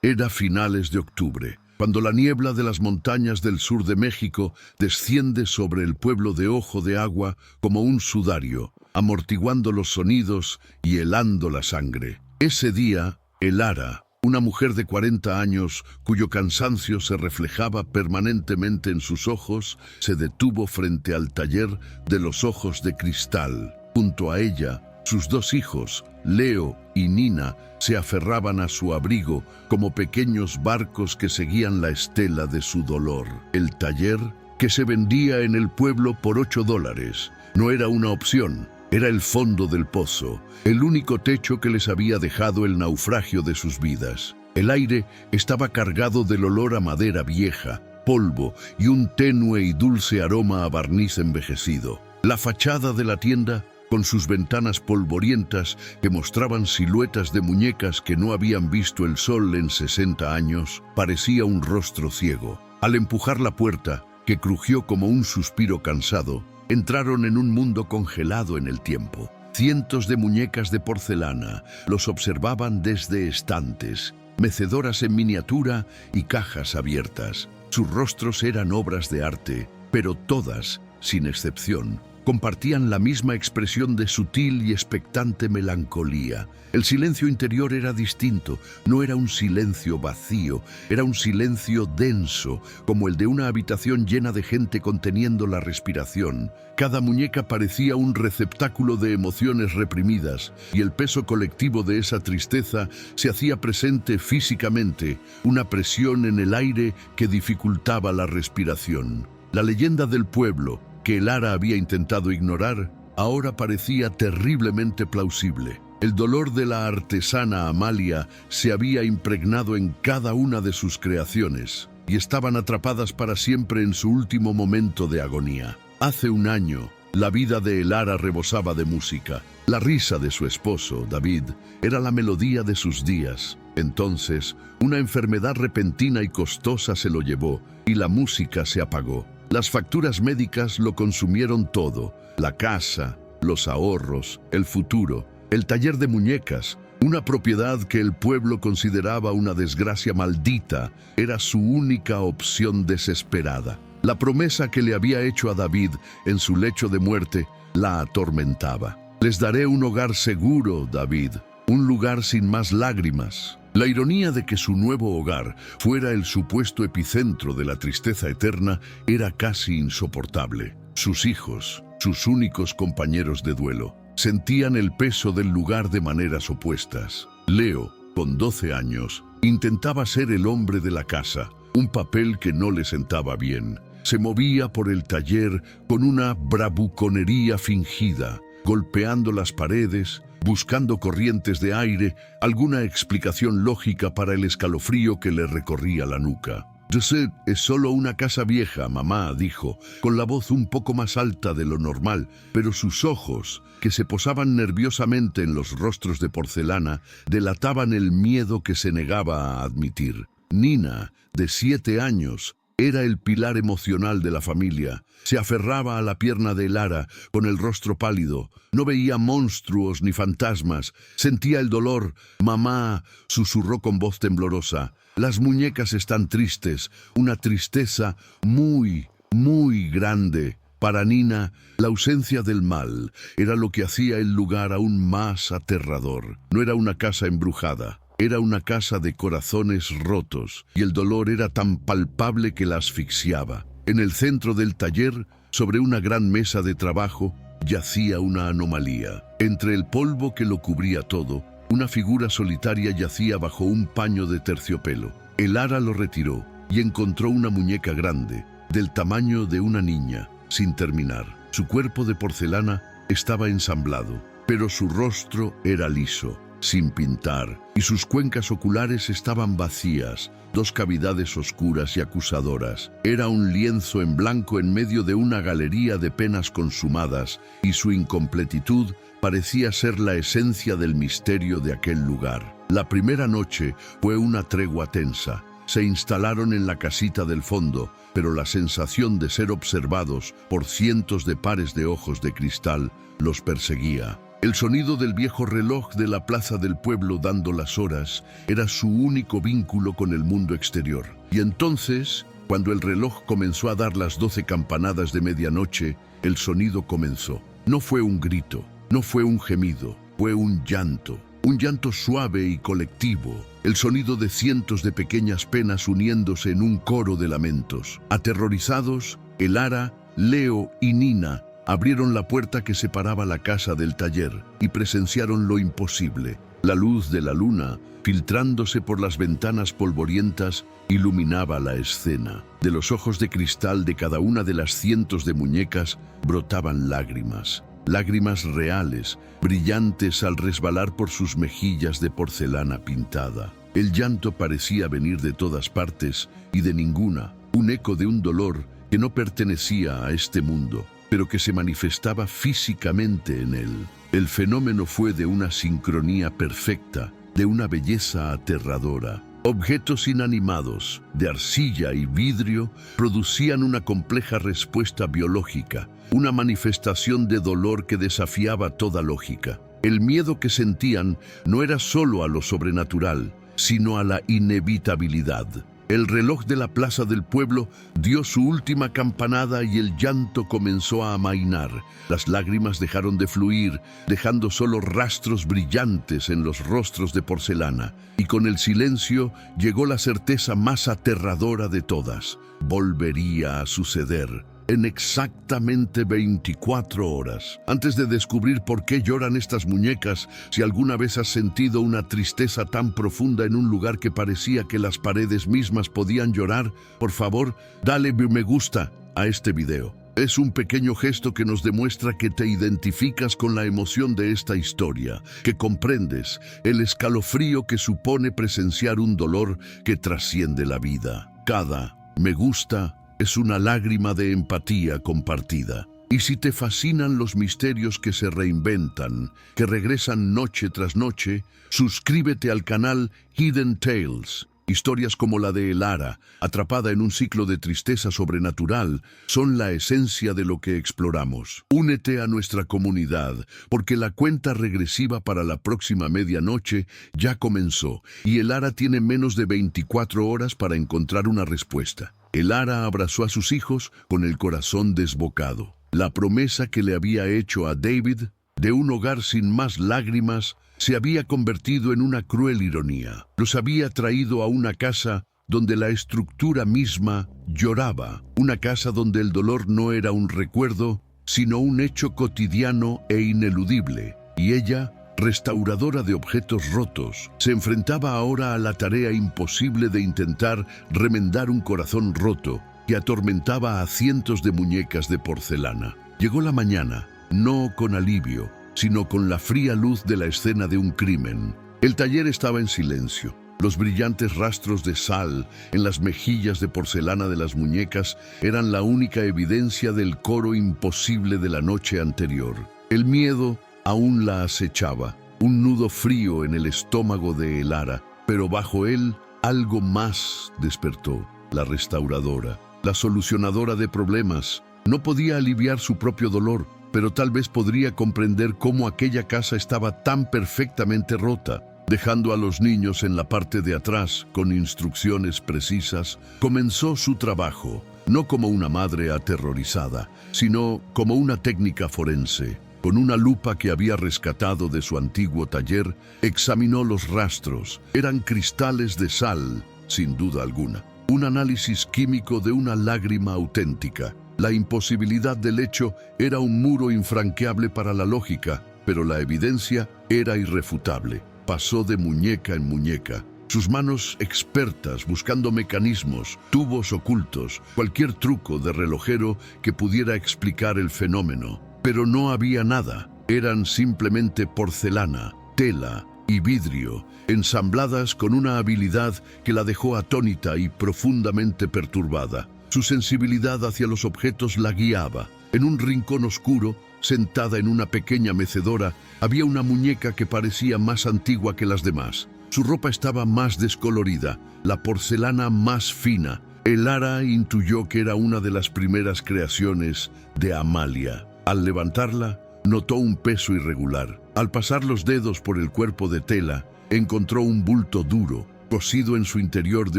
Era finales de octubre, cuando la niebla de las montañas del sur de México desciende sobre el pueblo de Ojo de Agua como un sudario, amortiguando los sonidos y helando la sangre. Ese día, Elara, una mujer de 40 años, cuyo cansancio se reflejaba permanentemente en sus ojos, se detuvo frente al taller de los ojos de cristal. Junto a ella, sus dos hijos, Leo y Nina, se aferraban a su abrigo como pequeños barcos que seguían la estela de su dolor. El taller, que se vendía en el pueblo por $8, no era una opción. Era el fondo del pozo, el único techo que les había dejado el naufragio de sus vidas. El aire estaba cargado del olor a madera vieja, polvo y un tenue y dulce aroma a barniz envejecido. La fachada de la tienda, con sus ventanas polvorientas que mostraban siluetas de muñecas que no habían visto el sol en 60 años, parecía un rostro ciego. Al empujar la puerta, que crujió como un suspiro cansado, entraron en un mundo congelado en el tiempo. Cientos de muñecas de porcelana los observaban desde estantes, mecedoras en miniatura y cajas abiertas. Sus rostros eran obras de arte, pero todas, sin excepción, compartían la misma expresión de sutil y expectante melancolía. El silencio interior era distinto, no era un silencio vacío, era un silencio denso, como el de una habitación llena de gente conteniendo la respiración. Cada muñeca parecía un receptáculo de emociones reprimidas, y el peso colectivo de esa tristeza se hacía presente físicamente, una presión en el aire que dificultaba la respiración. La leyenda del pueblo, que Elara había intentado ignorar, ahora parecía terriblemente plausible. El dolor de la artesana Amalia se había impregnado en cada una de sus creaciones y estaban atrapadas para siempre en su último momento de agonía. Hace un año, la vida de Elara rebosaba de música. La risa de su esposo, David, era la melodía de sus días. Entonces, una enfermedad repentina y costosa se lo llevó y la música se apagó. Las facturas médicas lo consumieron todo: la casa, los ahorros, el futuro, el taller de muñecas, una propiedad que el pueblo consideraba una desgracia maldita, era su única opción desesperada. La promesa que le había hecho a David en su lecho de muerte la atormentaba. Les daré un hogar seguro, David, un lugar sin más lágrimas. La ironía de que su nuevo hogar fuera el supuesto epicentro de la tristeza eterna era casi insoportable. Sus hijos, sus únicos compañeros de duelo, sentían el peso del lugar de maneras opuestas. Leo, con 12 años, intentaba ser el hombre de la casa, un papel que no le sentaba bien. Se movía por el taller con una bravuconería fingida, golpeando las paredes, buscando corrientes de aire, alguna explicación lógica para el escalofrío que le recorría la nuca. «Joseph es solo una casa vieja, mamá», dijo, con la voz un poco más alta de lo normal, pero sus ojos, que se posaban nerviosamente en los rostros de porcelana, delataban el miedo que se negaba a admitir. Nina, de 7 años, era el pilar emocional de la familia. Se aferraba a la pierna de Elara con el rostro pálido. No veía monstruos ni fantasmas. Sentía el dolor. «Mamá», susurró con voz temblorosa, «las muñecas están tristes, una tristeza muy, muy grande». Para Nina, la ausencia del mal era lo que hacía el lugar aún más aterrador. No era una casa embrujada. Era una casa de corazones rotos, y el dolor era tan palpable que la asfixiaba. En el centro del taller, sobre una gran mesa de trabajo, yacía una anomalía. Entre el polvo que lo cubría todo, una figura solitaria yacía bajo un paño de terciopelo. Elara lo retiró y encontró una muñeca grande, del tamaño de una niña, sin terminar. Su cuerpo de porcelana estaba ensamblado, pero su rostro era liso, sin pintar, y sus cuencas oculares estaban vacías, 2 cavidades oscuras y acusadoras. Era un lienzo en blanco en medio de una galería de penas consumadas, y su incompletitud parecía ser la esencia del misterio de aquel lugar. La primera noche fue una tregua tensa. Se instalaron en la casita del fondo, pero la sensación de ser observados por cientos de pares de ojos de cristal los perseguía. El sonido del viejo reloj de la plaza del pueblo dando las horas era su único vínculo con el mundo exterior. Y entonces, cuando el reloj comenzó a dar las 12 campanadas de medianoche, el sonido comenzó. No fue un grito, no fue un gemido, fue un llanto suave y colectivo, el sonido de cientos de pequeñas penas uniéndose en un coro de lamentos. Aterrorizados, Elara, Leo y Nina abrieron la puerta que separaba la casa del taller y presenciaron lo imposible. La luz de la luna, filtrándose por las ventanas polvorientas, iluminaba la escena. De los ojos de cristal de cada una de las cientos de muñecas brotaban lágrimas. Lágrimas reales, brillantes al resbalar por sus mejillas de porcelana pintada. El llanto parecía venir de todas partes y de ninguna, un eco de un dolor que no pertenecía a este mundo, pero que se manifestaba físicamente en él. El fenómeno fue de una sincronía perfecta, de una belleza aterradora. Objetos inanimados, de arcilla y vidrio, producían una compleja respuesta biológica, una manifestación de dolor que desafiaba toda lógica. El miedo que sentían no era solo a lo sobrenatural, sino a la inevitabilidad. El reloj de la plaza del pueblo dio su última campanada y el llanto comenzó a amainar. Las lágrimas dejaron de fluir, dejando solo rastros brillantes en los rostros de porcelana. Y con el silencio llegó la certeza más aterradora de todas. Volvería a suceder. En exactamente 24 horas. Antes de descubrir por qué lloran estas muñecas, si alguna vez has sentido una tristeza tan profunda en un lugar que parecía que las paredes mismas podían llorar, por favor, dale me gusta a este video. Es un pequeño gesto que nos demuestra que te identificas con la emoción de esta historia, que comprendes el escalofrío que supone presenciar un dolor que trasciende la vida. Cada me gusta es una lágrima de empatía compartida. Y si te fascinan los misterios que se reinventan, que regresan noche tras noche, suscríbete al canal Hidden Tales. Historias como la de Elara, atrapada en un ciclo de tristeza sobrenatural, son la esencia de lo que exploramos. Únete a nuestra comunidad, porque la cuenta regresiva para la próxima medianoche ya comenzó, y Elara tiene menos de 24 horas para encontrar una respuesta. Elara abrazó a sus hijos con el corazón desbocado. La promesa que le había hecho a David, de un hogar sin más lágrimas, se había convertido en una cruel ironía. Los había traído a una casa donde la estructura misma lloraba, una casa donde el dolor no era un recuerdo, sino un hecho cotidiano e ineludible. Y ella, restauradora de objetos rotos, se enfrentaba ahora a la tarea imposible de intentar remendar un corazón roto que atormentaba a cientos de muñecas de porcelana. Llegó la mañana, no con alivio, sino con la fría luz de la escena de un crimen. El taller estaba en silencio. Los brillantes rastros de sal en las mejillas de porcelana de las muñecas eran la única evidencia del coro imposible de la noche anterior. El miedo aún la acechaba, un nudo frío en el estómago de Elara, pero bajo él algo más despertó. La restauradora, la solucionadora de problemas, no podía aliviar su propio dolor, pero tal vez podría comprender cómo aquella casa estaba tan perfectamente rota. Dejando a los niños en la parte de atrás con instrucciones precisas, comenzó su trabajo, no como una madre aterrorizada, sino como una técnica forense. Con una lupa que había rescatado de su antiguo taller, examinó los rastros. Eran cristales de sal, sin duda alguna. Un análisis químico de una lágrima auténtica. La imposibilidad del hecho era un muro infranqueable para la lógica, pero la evidencia era irrefutable. Pasó de muñeca en muñeca. Sus manos expertas buscando mecanismos, tubos ocultos, cualquier truco de relojero que pudiera explicar el fenómeno. Pero no había nada. Eran simplemente porcelana, tela y vidrio, ensambladas con una habilidad que la dejó atónita y profundamente perturbada. Su sensibilidad hacia los objetos la guiaba. En un rincón oscuro, sentada en una pequeña mecedora, había una muñeca que parecía más antigua que las demás. Su ropa estaba más descolorida, la porcelana más fina. Elara intuyó que era una de las primeras creaciones de Amalia. Al levantarla, notó un peso irregular. Al pasar los dedos por el cuerpo de tela, encontró un bulto duro, cosido en su interior de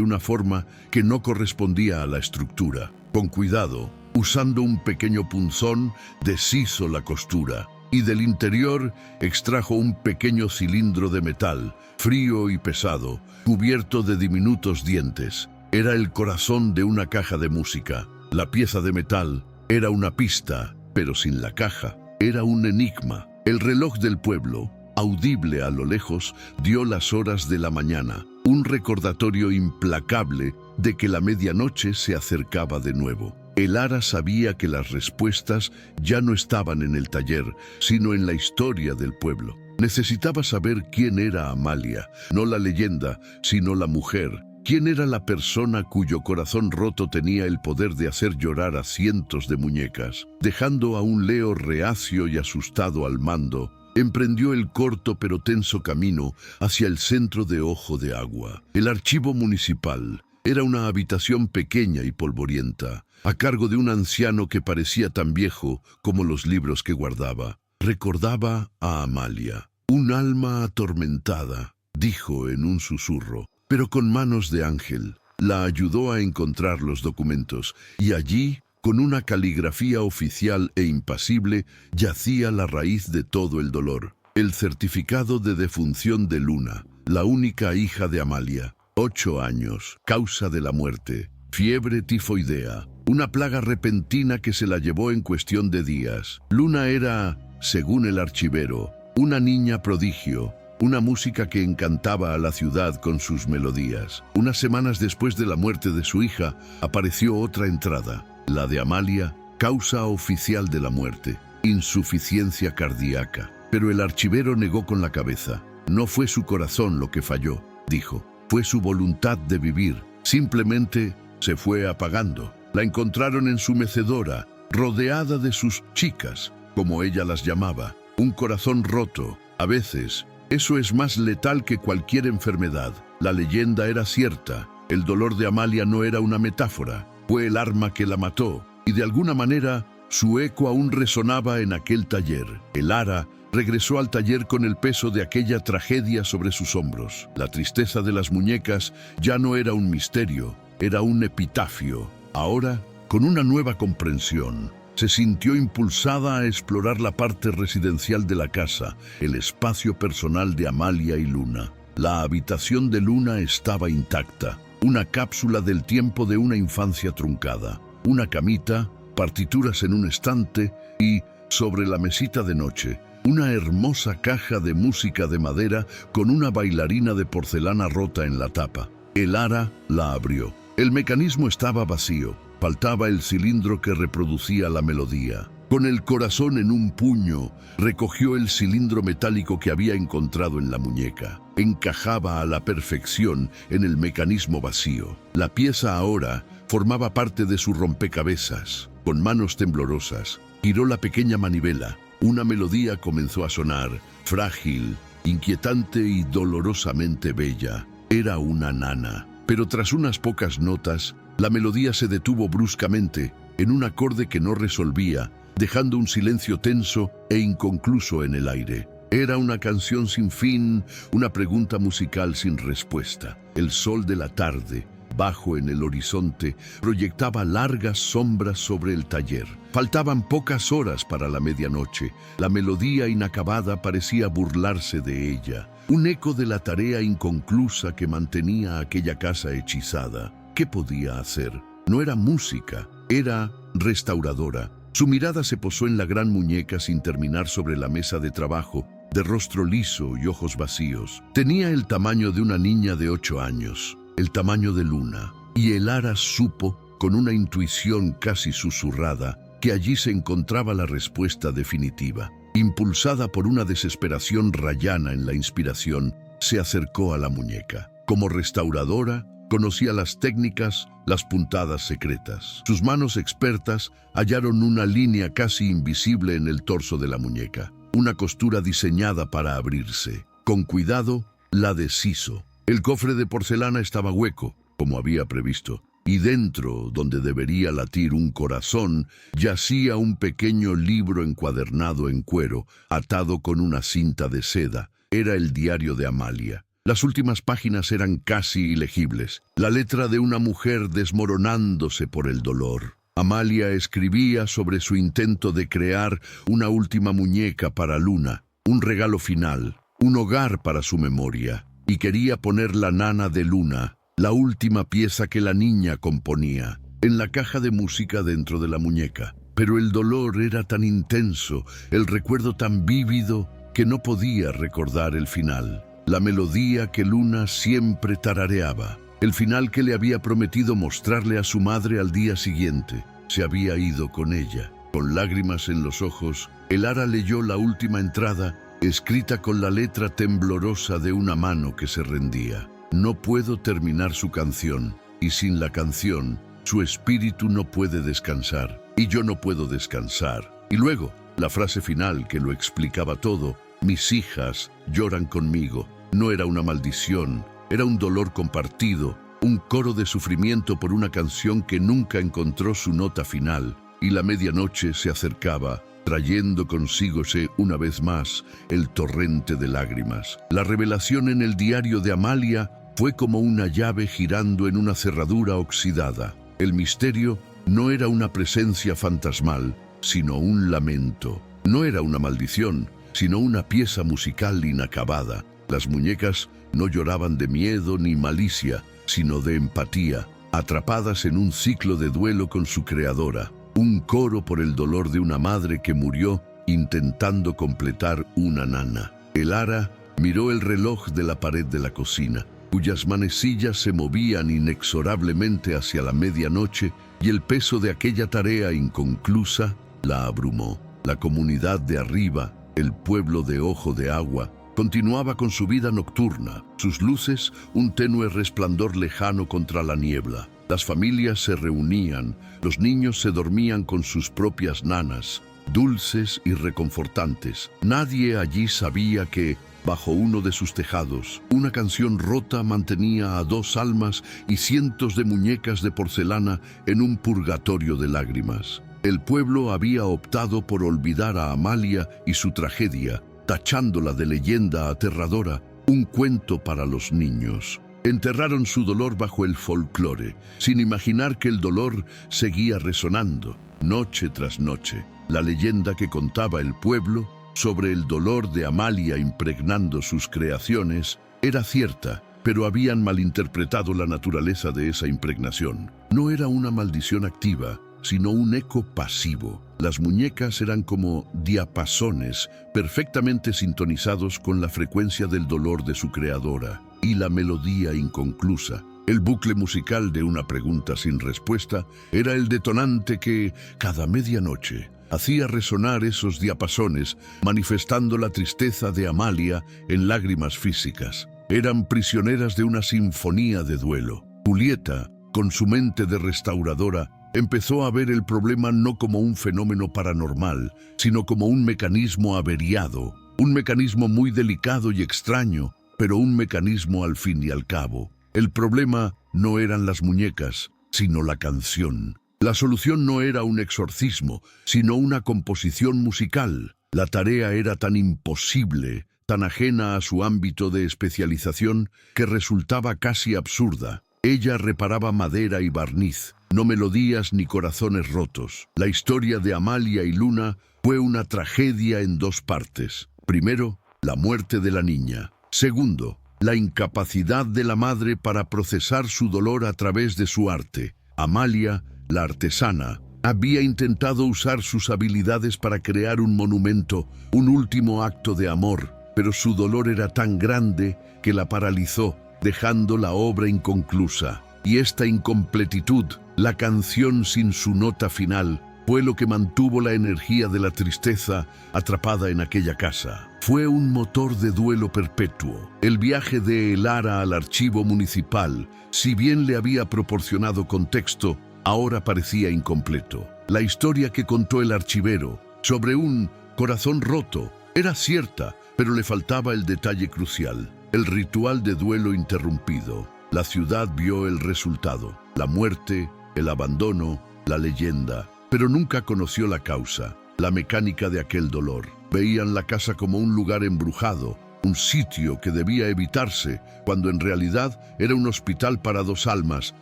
una forma que no correspondía a la estructura. Con cuidado, usando un pequeño punzón, deshizo la costura y del interior extrajo un pequeño cilindro de metal, frío y pesado, cubierto de diminutos dientes. Era el corazón de una caja de música. La pieza de metal era una pista, pero sin la caja. Era un enigma. El reloj del pueblo, audible a lo lejos, dio las horas de la mañana, un recordatorio implacable de que la medianoche se acercaba de nuevo. El Ara sabía que las respuestas ya no estaban en el taller, sino en la historia del pueblo. Necesitaba saber quién era Amalia, no la leyenda, sino la mujer. ¿Quién era la persona cuyo corazón roto tenía el poder de hacer llorar a cientos de muñecas? Dejando a un Leo reacio y asustado al mando, emprendió el corto pero tenso camino hacia el centro de Ojo de Agua. El archivo municipal era una habitación pequeña y polvorienta, a cargo de un anciano que parecía tan viejo como los libros que guardaba. Recordaba a Amalia. Un alma atormentada, dijo en un susurro, pero con manos de ángel. La ayudó a encontrar los documentos, y allí, con una caligrafía oficial e impasible, yacía la raíz de todo el dolor. El certificado de defunción de Luna, la única hija de Amalia. 8 años, causa de la muerte, fiebre tifoidea, una plaga repentina que se la llevó en cuestión de días. Luna era, según el archivero, una niña prodigio, una música que encantaba a la ciudad con sus melodías. Unas semanas después de la muerte de su hija, apareció otra entrada, la de Amalia, causa oficial de la muerte, insuficiencia cardíaca. Pero el archivero negó con la cabeza. No fue su corazón lo que falló, dijo. Fue su voluntad de vivir. Simplemente se fue apagando. La encontraron en su mecedora, rodeada de sus chicas, como ella las llamaba. Un corazón roto. A veces, eso es más letal que cualquier enfermedad. La leyenda era cierta. El dolor de Amalia no era una metáfora. Fue el arma que la mató. Y de alguna manera, su eco aún resonaba en aquel taller. El Ara regresó al taller con el peso de aquella tragedia sobre sus hombros. La tristeza de las muñecas ya no era un misterio, era un epitafio. Ahora, con una nueva comprensión, se sintió impulsada a explorar la parte residencial de la casa, el espacio personal de Amalia y Luna. La habitación de Luna estaba intacta, una cápsula del tiempo de una infancia truncada. Una camita, partituras en un estante y, sobre la mesita de noche, una hermosa caja de música de madera con una bailarina de porcelana rota en la tapa. El Ara la abrió. El mecanismo estaba vacío. Faltaba el cilindro que reproducía la melodía. Con el corazón en un puño, recogió el cilindro metálico que había encontrado en la muñeca. Encajaba a la perfección en el mecanismo vacío. La pieza ahora formaba parte de su rompecabezas. Con manos temblorosas, giró la pequeña manivela. Una melodía comenzó a sonar, frágil, inquietante y dolorosamente bella. Era una nana. Pero tras unas pocas notas, la melodía se detuvo bruscamente en un acorde que no resolvía, dejando un silencio tenso e inconcluso en el aire. Era una canción sin fin, una pregunta musical sin respuesta. El sol de la tarde, bajo en el horizonte, proyectaba largas sombras sobre el taller. Faltaban pocas horas para la medianoche. La melodía inacabada parecía burlarse de ella. Un eco de la tarea inconclusa que mantenía aquella casa hechizada. ¿Qué podía hacer? No era música, era restauradora. Su mirada se posó en la gran muñeca sin terminar sobre la mesa de trabajo, de rostro liso y ojos vacíos. Tenía el tamaño de una niña de 8 años, el tamaño de Luna, y el Ara supo, con una intuición casi susurrada, que allí se encontraba la respuesta definitiva. Impulsada por una desesperación rayana en la inspiración, se acercó a la muñeca. Como restauradora, conocía las técnicas, las puntadas secretas. Sus manos expertas hallaron una línea casi invisible en el torso de la muñeca, una costura diseñada para abrirse. Con cuidado, la deshizo. El cofre de porcelana estaba hueco, como había previsto, y dentro, donde debería latir un corazón, yacía un pequeño libro encuadernado en cuero, atado con una cinta de seda. Era el diario de Amalia. Las últimas páginas eran casi ilegibles, la letra de una mujer desmoronándose por el dolor. Amalia escribía sobre su intento de crear una última muñeca para Luna, un regalo final, un hogar para su memoria, y quería poner la nana de Luna, la última pieza que la niña componía, en la caja de música dentro de la muñeca. Pero el dolor era tan intenso, el recuerdo tan vívido, que no podía recordar el final. La melodía que Luna siempre tarareaba, el final que le había prometido mostrarle a su madre al día siguiente. Se había ido con ella. Con lágrimas en los ojos, Elara leyó la última entrada, escrita con la letra temblorosa de una mano que se rendía. No puedo terminar su canción, y sin la canción, su espíritu no puede descansar, y yo no puedo descansar. Y luego, la frase final que lo explicaba todo: mis hijas lloran conmigo. No era una maldición, era un dolor compartido, un coro de sufrimiento por una canción que nunca encontró su nota final. Y la medianoche se acercaba, trayendo consigo una vez más el torrente de lágrimas. La revelación en el diario de Amalia fue como una llave girando en una cerradura oxidada. El misterio no era una presencia fantasmal, sino un lamento. No era una maldición, sino una pieza musical inacabada. Las muñecas no lloraban de miedo ni malicia, sino de empatía, atrapadas en un ciclo de duelo con su creadora. Un coro por el dolor de una madre que murió intentando completar una nana. Elara miró el reloj de la pared de la cocina, cuyas manecillas se movían inexorablemente hacia la medianoche, y el peso de aquella tarea inconclusa la abrumó. La comunidad de arriba, el pueblo de Ojo de Agua, continuaba con su vida nocturna, sus luces un tenue resplandor lejano contra la niebla. Las familias se reunían, los niños se dormían con sus propias nanas, dulces y reconfortantes. Nadie allí sabía que, bajo uno de sus tejados, una canción rota mantenía a dos almas y cientos de muñecas de porcelana en un purgatorio de lágrimas. El pueblo había optado por olvidar a Amalia y su tragedia, tachándola de leyenda aterradora, un cuento para los niños. Enterraron su dolor bajo el folclore, sin imaginar que el dolor seguía resonando, noche tras noche. La leyenda que contaba el pueblo sobre el dolor de Amalia impregnando sus creaciones era cierta, pero habían malinterpretado la naturaleza de esa impregnación. No era una maldición activa, sino un eco pasivo. Las muñecas eran como diapasones perfectamente sintonizados con la frecuencia del dolor de su creadora y la melodía inconclusa. El bucle musical de una pregunta sin respuesta era el detonante que, cada medianoche, hacía resonar esos diapasones, manifestando la tristeza de Amalia en lágrimas físicas. Eran prisioneras de una sinfonía de duelo. Julieta, con su mente de restauradora, empezó a ver el problema no como un fenómeno paranormal, sino como un mecanismo averiado, un mecanismo muy delicado y extraño, pero un mecanismo al fin y al cabo. El problema no eran las muñecas, sino la canción. La solución no era un exorcismo, sino una composición musical. La tarea era tan imposible, tan ajena a su ámbito de especialización, que resultaba casi absurda. Ella reparaba madera y barniz, no melodías ni corazones rotos. La historia de Amalia y Luna fue una tragedia en dos partes. Primero, la muerte de la niña. Segundo, la incapacidad de la madre para procesar su dolor a través de su arte. Amalia, la artesana, había intentado usar sus habilidades para crear un monumento, un último acto de amor, pero su dolor era tan grande que la paralizó, dejando la obra inconclusa. Y esta incompletitud, la canción sin su nota final, fue lo que mantuvo la energía de la tristeza atrapada en aquella casa. Fue un motor de duelo perpetuo. El viaje de Elara al archivo municipal, si bien le había proporcionado contexto, ahora parecía incompleto. La historia que contó el archivero sobre un corazón roto era cierta, pero le faltaba el detalle crucial: el ritual de duelo interrumpido. La ciudad vio el resultado, la muerte, el abandono, la leyenda, pero nunca conoció la causa, la mecánica de aquel dolor. Veían la casa como un lugar embrujado, un sitio que debía evitarse, cuando en realidad era un hospital para dos almas,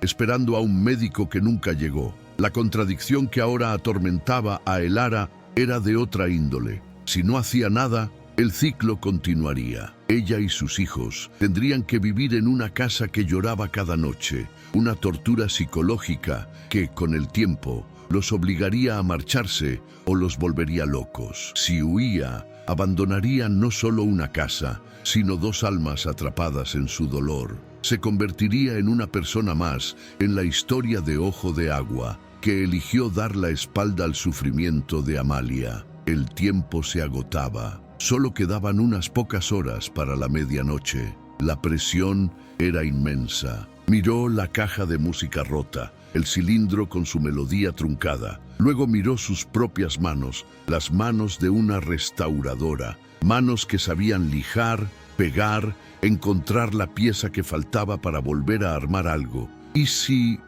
esperando a un médico que nunca llegó. La contradicción que ahora atormentaba a Elara era de otra índole. Si no hacía nada, el ciclo continuaría. Ella y sus hijos tendrían que vivir en una casa que lloraba cada noche, una tortura psicológica que, con el tiempo, los obligaría a marcharse o los volvería locos. Si huía, abandonaría no solo una casa, sino dos almas atrapadas en su dolor. Se convertiría en una persona más en la historia de Ojo de Agua, que eligió dar la espalda al sufrimiento de Amalia. El tiempo se agotaba. Solo quedaban unas pocas horas para la medianoche. La presión era inmensa. Miró la caja de música rota, el cilindro con su melodía truncada. Luego miró sus propias manos, las manos de una restauradora, manos que sabían lijar, pegar, encontrar la pieza que faltaba para volver a armar algo. ¿Y si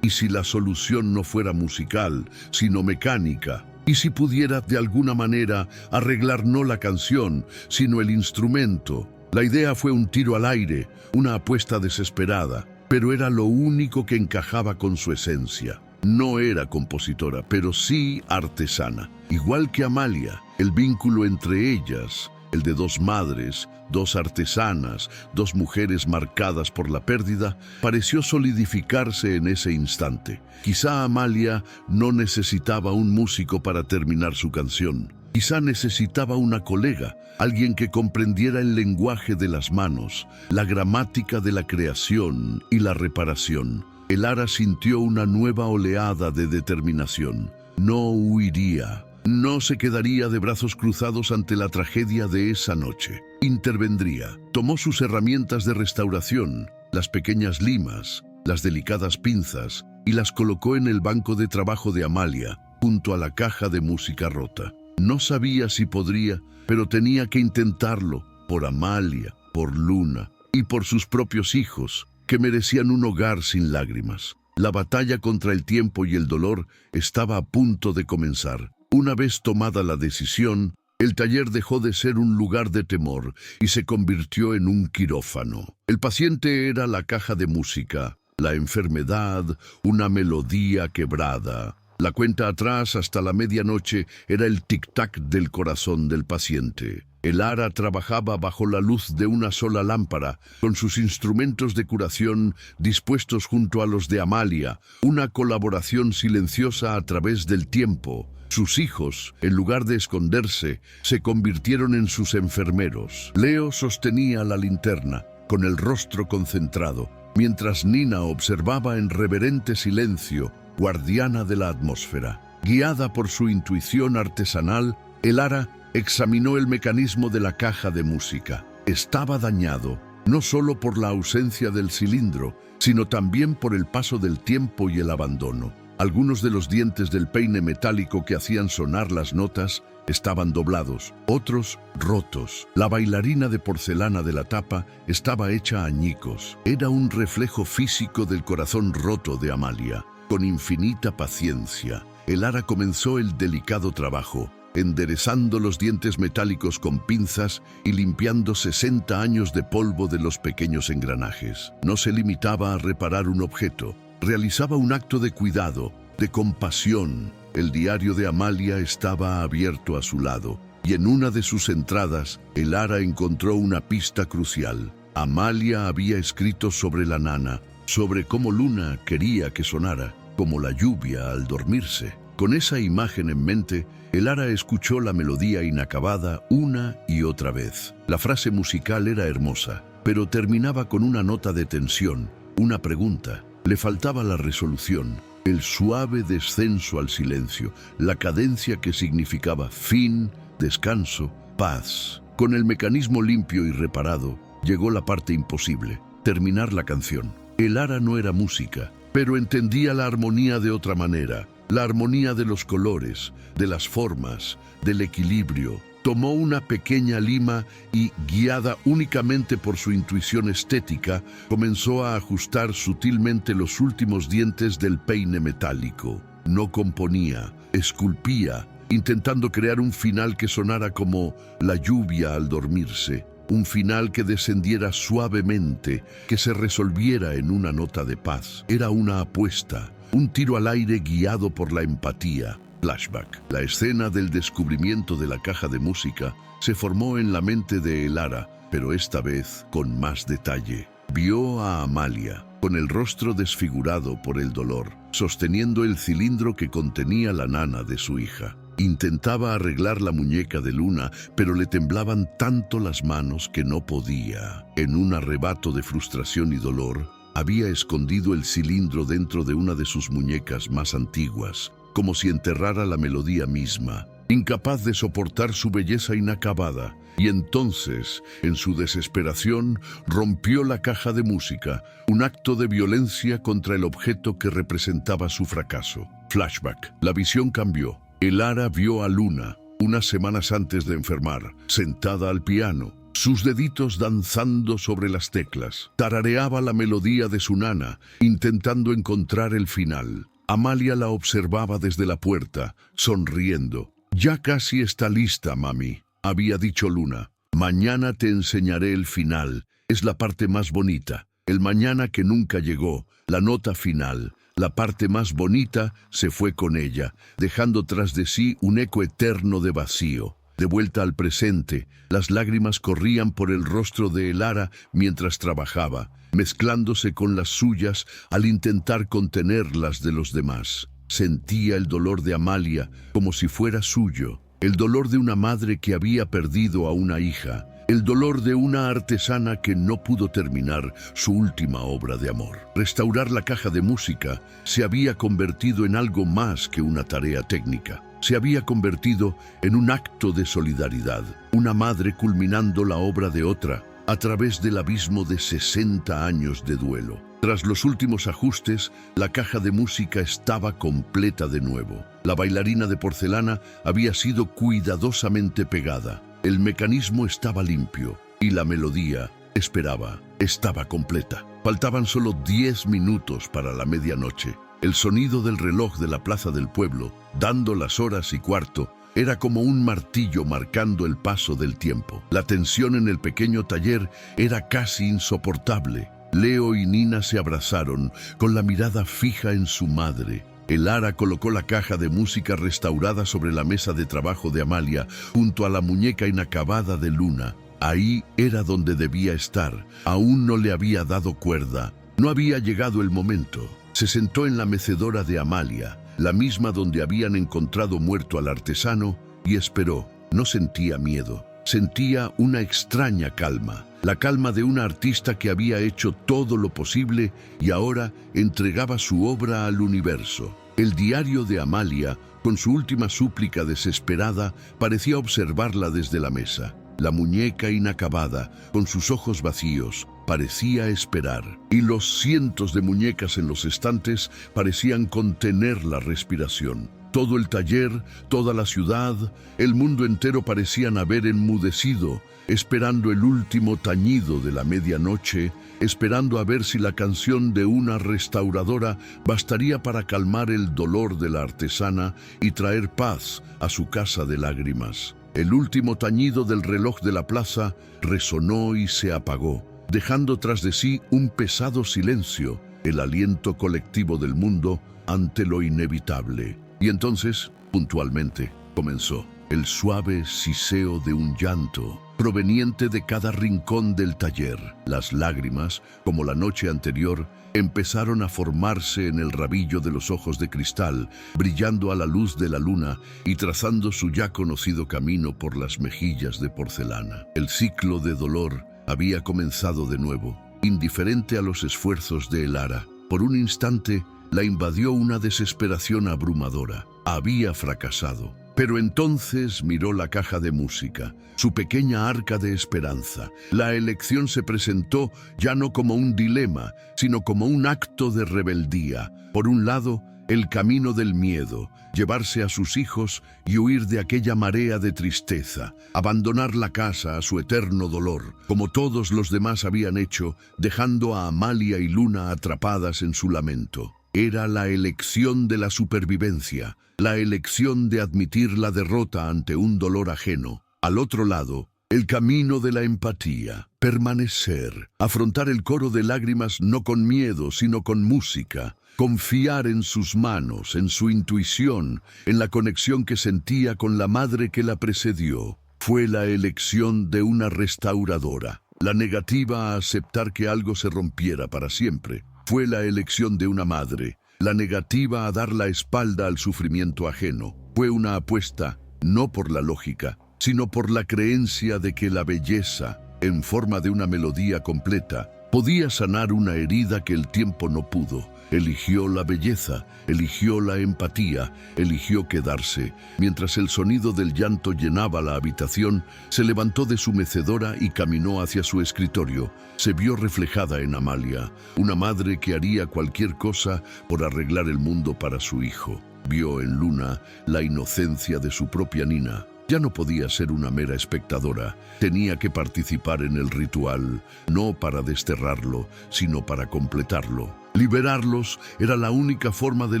la solución no fuera musical, sino mecánica? ¿Y si pudiera de alguna manera arreglar no la canción, sino el instrumento? La idea fue un tiro al aire, una apuesta desesperada, pero era lo único que encajaba con su esencia. No era compositora, pero sí artesana. Igual que Amalia, el vínculo entre ellas, el de dos madres, dos artesanas, dos mujeres marcadas por la pérdida, pareció solidificarse en ese instante. Quizá Amalia no necesitaba un músico para terminar su canción. Quizá necesitaba una colega, alguien que comprendiera el lenguaje de las manos, la gramática de la creación y la reparación. Elara sintió una nueva oleada de determinación. No huiría. No se quedaría de brazos cruzados ante la tragedia de esa noche. Intervendría. Tomó sus herramientas de restauración, las pequeñas limas, las delicadas pinzas, y las colocó en el banco de trabajo de Amalia, junto a la caja de música rota. No sabía si podría, pero tenía que intentarlo, por Amalia, por Luna y por sus propios hijos, que merecían un hogar sin lágrimas. La batalla contra el tiempo y el dolor estaba a punto de comenzar. Una vez tomada la decisión, el taller dejó de ser un lugar de temor y se convirtió en un quirófano. El paciente era la caja de música, la enfermedad, una melodía quebrada. La cuenta atrás hasta la medianoche era el tic-tac del corazón del paciente. Elara trabajaba bajo la luz de una sola lámpara, con sus instrumentos de curación dispuestos junto a los de Amalia, una colaboración silenciosa a través del tiempo. Sus hijos, en lugar de esconderse, se convirtieron en sus enfermeros. Leo sostenía la linterna, con el rostro concentrado, mientras Nina observaba en reverente silencio, guardiana de la atmósfera. Guiada por su intuición artesanal, Elara examinó el mecanismo de la caja de música. Estaba dañado, no solo por la ausencia del cilindro, sino también por el paso del tiempo y el abandono. Algunos de los dientes del peine metálico que hacían sonar las notas estaban doblados, otros rotos. La bailarina de porcelana de la tapa estaba hecha añicos. Era un reflejo físico del corazón roto de Amalia. Con infinita paciencia, Elara comenzó el delicado trabajo, enderezando los dientes metálicos con pinzas y limpiando 60 años de polvo de los pequeños engranajes. No se limitaba a reparar un objeto, realizaba un acto de cuidado, de compasión. El diario de Amalia estaba abierto a su lado, y en una de sus entradas, Elara encontró una pista crucial. Amalia había escrito sobre la nana, sobre cómo Luna quería que sonara, como la lluvia al dormirse. Con esa imagen en mente, Elara escuchó la melodía inacabada una y otra vez. La frase musical era hermosa, pero terminaba con una nota de tensión, una pregunta. Le faltaba la resolución, el suave descenso al silencio, la cadencia que significaba fin, descanso, paz. Con el mecanismo limpio y reparado, llegó la parte imposible, terminar la canción. Elara no era música, pero entendía la armonía de otra manera, la armonía de los colores, de las formas, del equilibrio. Tomó una pequeña lima y, guiada únicamente por su intuición estética, comenzó a ajustar sutilmente los últimos dientes del peine metálico. No componía, esculpía, intentando crear un final que sonara como la lluvia al dormirse, un final que descendiera suavemente, que se resolviera en una nota de paz. Era una apuesta, un tiro al aire guiado por la empatía. Flashback. La escena del descubrimiento de la caja de música se formó en la mente de Elara, pero esta vez con más detalle. Vio a Amalia, con el rostro desfigurado por el dolor, sosteniendo el cilindro que contenía la nana de su hija. Intentaba arreglar la muñeca de Luna, pero le temblaban tanto las manos que no podía. En un arrebato de frustración y dolor, había escondido el cilindro dentro de una de sus muñecas más antiguas, como si enterrara la melodía misma, incapaz de soportar su belleza inacabada. Y entonces, en su desesperación, rompió la caja de música, un acto de violencia contra el objeto que representaba su fracaso. Flashback. La visión cambió. Elara vio a Luna, unas semanas antes de enfermar, sentada al piano, sus deditos danzando sobre las teclas. Tarareaba la melodía de su nana, intentando encontrar el final. Amalia la observaba desde la puerta, sonriendo. «Ya casi está lista, mami», había dicho Luna. «Mañana te enseñaré el final. Es la parte más bonita. El mañana que nunca llegó, la nota final. La parte más bonita se fue con ella, dejando tras de sí un eco eterno de vacío». De vuelta al presente, las lágrimas corrían por el rostro de Elara mientras trabajaba, mezclándose con las suyas al intentar contener las de los demás. Sentía el dolor de Amalia como si fuera suyo, el dolor de una madre que había perdido a una hija, el dolor de una artesana que no pudo terminar su última obra de amor. Restaurar la caja de música se había convertido en algo más que una tarea técnica. Se había convertido en un acto de solidaridad, una madre culminando la obra de otra a través del abismo de 60 años de duelo. Tras los últimos ajustes, la caja de música estaba completa de nuevo. La bailarina de porcelana había sido cuidadosamente pegada. El mecanismo estaba limpio y la melodía, estaba completa. Faltaban solo 10 minutos para la medianoche. El sonido del reloj de la plaza del pueblo, dando las horas y cuarto, era como un martillo marcando el paso del tiempo. La tensión en el pequeño taller era casi insoportable. Leo y Nina se abrazaron, con la mirada fija en su madre. Elara colocó la caja de música restaurada sobre la mesa de trabajo de Amalia, junto a la muñeca inacabada de Luna. Ahí era donde debía estar. Aún no le había dado cuerda. No había llegado el momento. Se sentó en la mecedora de Amalia, la misma donde habían encontrado muerto al artesano, y esperó. No sentía miedo. Sentía una extraña calma. La calma de una artista que había hecho todo lo posible y ahora entregaba su obra al universo. El diario de Amalia, con su última súplica desesperada, parecía observarla desde la mesa. La muñeca inacabada, con sus ojos vacíos, parecía esperar, y los cientos de muñecas en los estantes parecían contener la respiración. Todo el taller, toda la ciudad, el mundo entero parecían haber enmudecido, esperando el último tañido de la medianoche, esperando a ver si la canción de una restauradora bastaría para calmar el dolor de la artesana y traer paz a su casa de lágrimas. El último tañido del reloj de la plaza resonó y se apagó, dejando tras de sí un pesado silencio, el aliento colectivo del mundo ante lo inevitable. Y entonces, puntualmente, comenzó el suave siseo de un llanto, proveniente de cada rincón del taller. Las lágrimas, como la noche anterior, empezaron a formarse en el rabillo de los ojos de cristal, brillando a la luz de la luna y trazando su ya conocido camino por las mejillas de porcelana. El ciclo de dolor había comenzado de nuevo, indiferente a los esfuerzos de Elara. Por un instante, la invadió una desesperación abrumadora. Había fracasado. Pero entonces miró la caja de música, su pequeña arca de esperanza. La elección se presentó ya no como un dilema, sino como un acto de rebeldía. Por un lado, el camino del miedo, llevarse a sus hijos y huir de aquella marea de tristeza, abandonar la casa a su eterno dolor, como todos los demás habían hecho, dejando a Amalia y Luna atrapadas en su lamento. Era la elección de la supervivencia, la elección de admitir la derrota ante un dolor ajeno. Al otro lado, el camino de la empatía, permanecer, afrontar el coro de lágrimas no con miedo, sino con música, confiar en sus manos, en su intuición, en la conexión que sentía con la madre que la precedió. Fue la elección de una restauradora, la negativa a aceptar que algo se rompiera para siempre. Fue la elección de una madre, la negativa a dar la espalda al sufrimiento ajeno. Fue una apuesta, no por la lógica, sino por la creencia de que la belleza, en forma de una melodía completa, podía sanar una herida que el tiempo no pudo. Eligió la belleza, eligió la empatía, eligió quedarse. Mientras el sonido del llanto llenaba la habitación, se levantó de su mecedora y caminó hacia su escritorio. Se vio reflejada en Amalia, una madre que haría cualquier cosa por arreglar el mundo para su hijo. Vio en Luna la inocencia de su propia Nina. Ya no podía ser una mera espectadora, tenía que participar en el ritual, no para desterrarlo, sino para completarlo. Liberarlos era la única forma de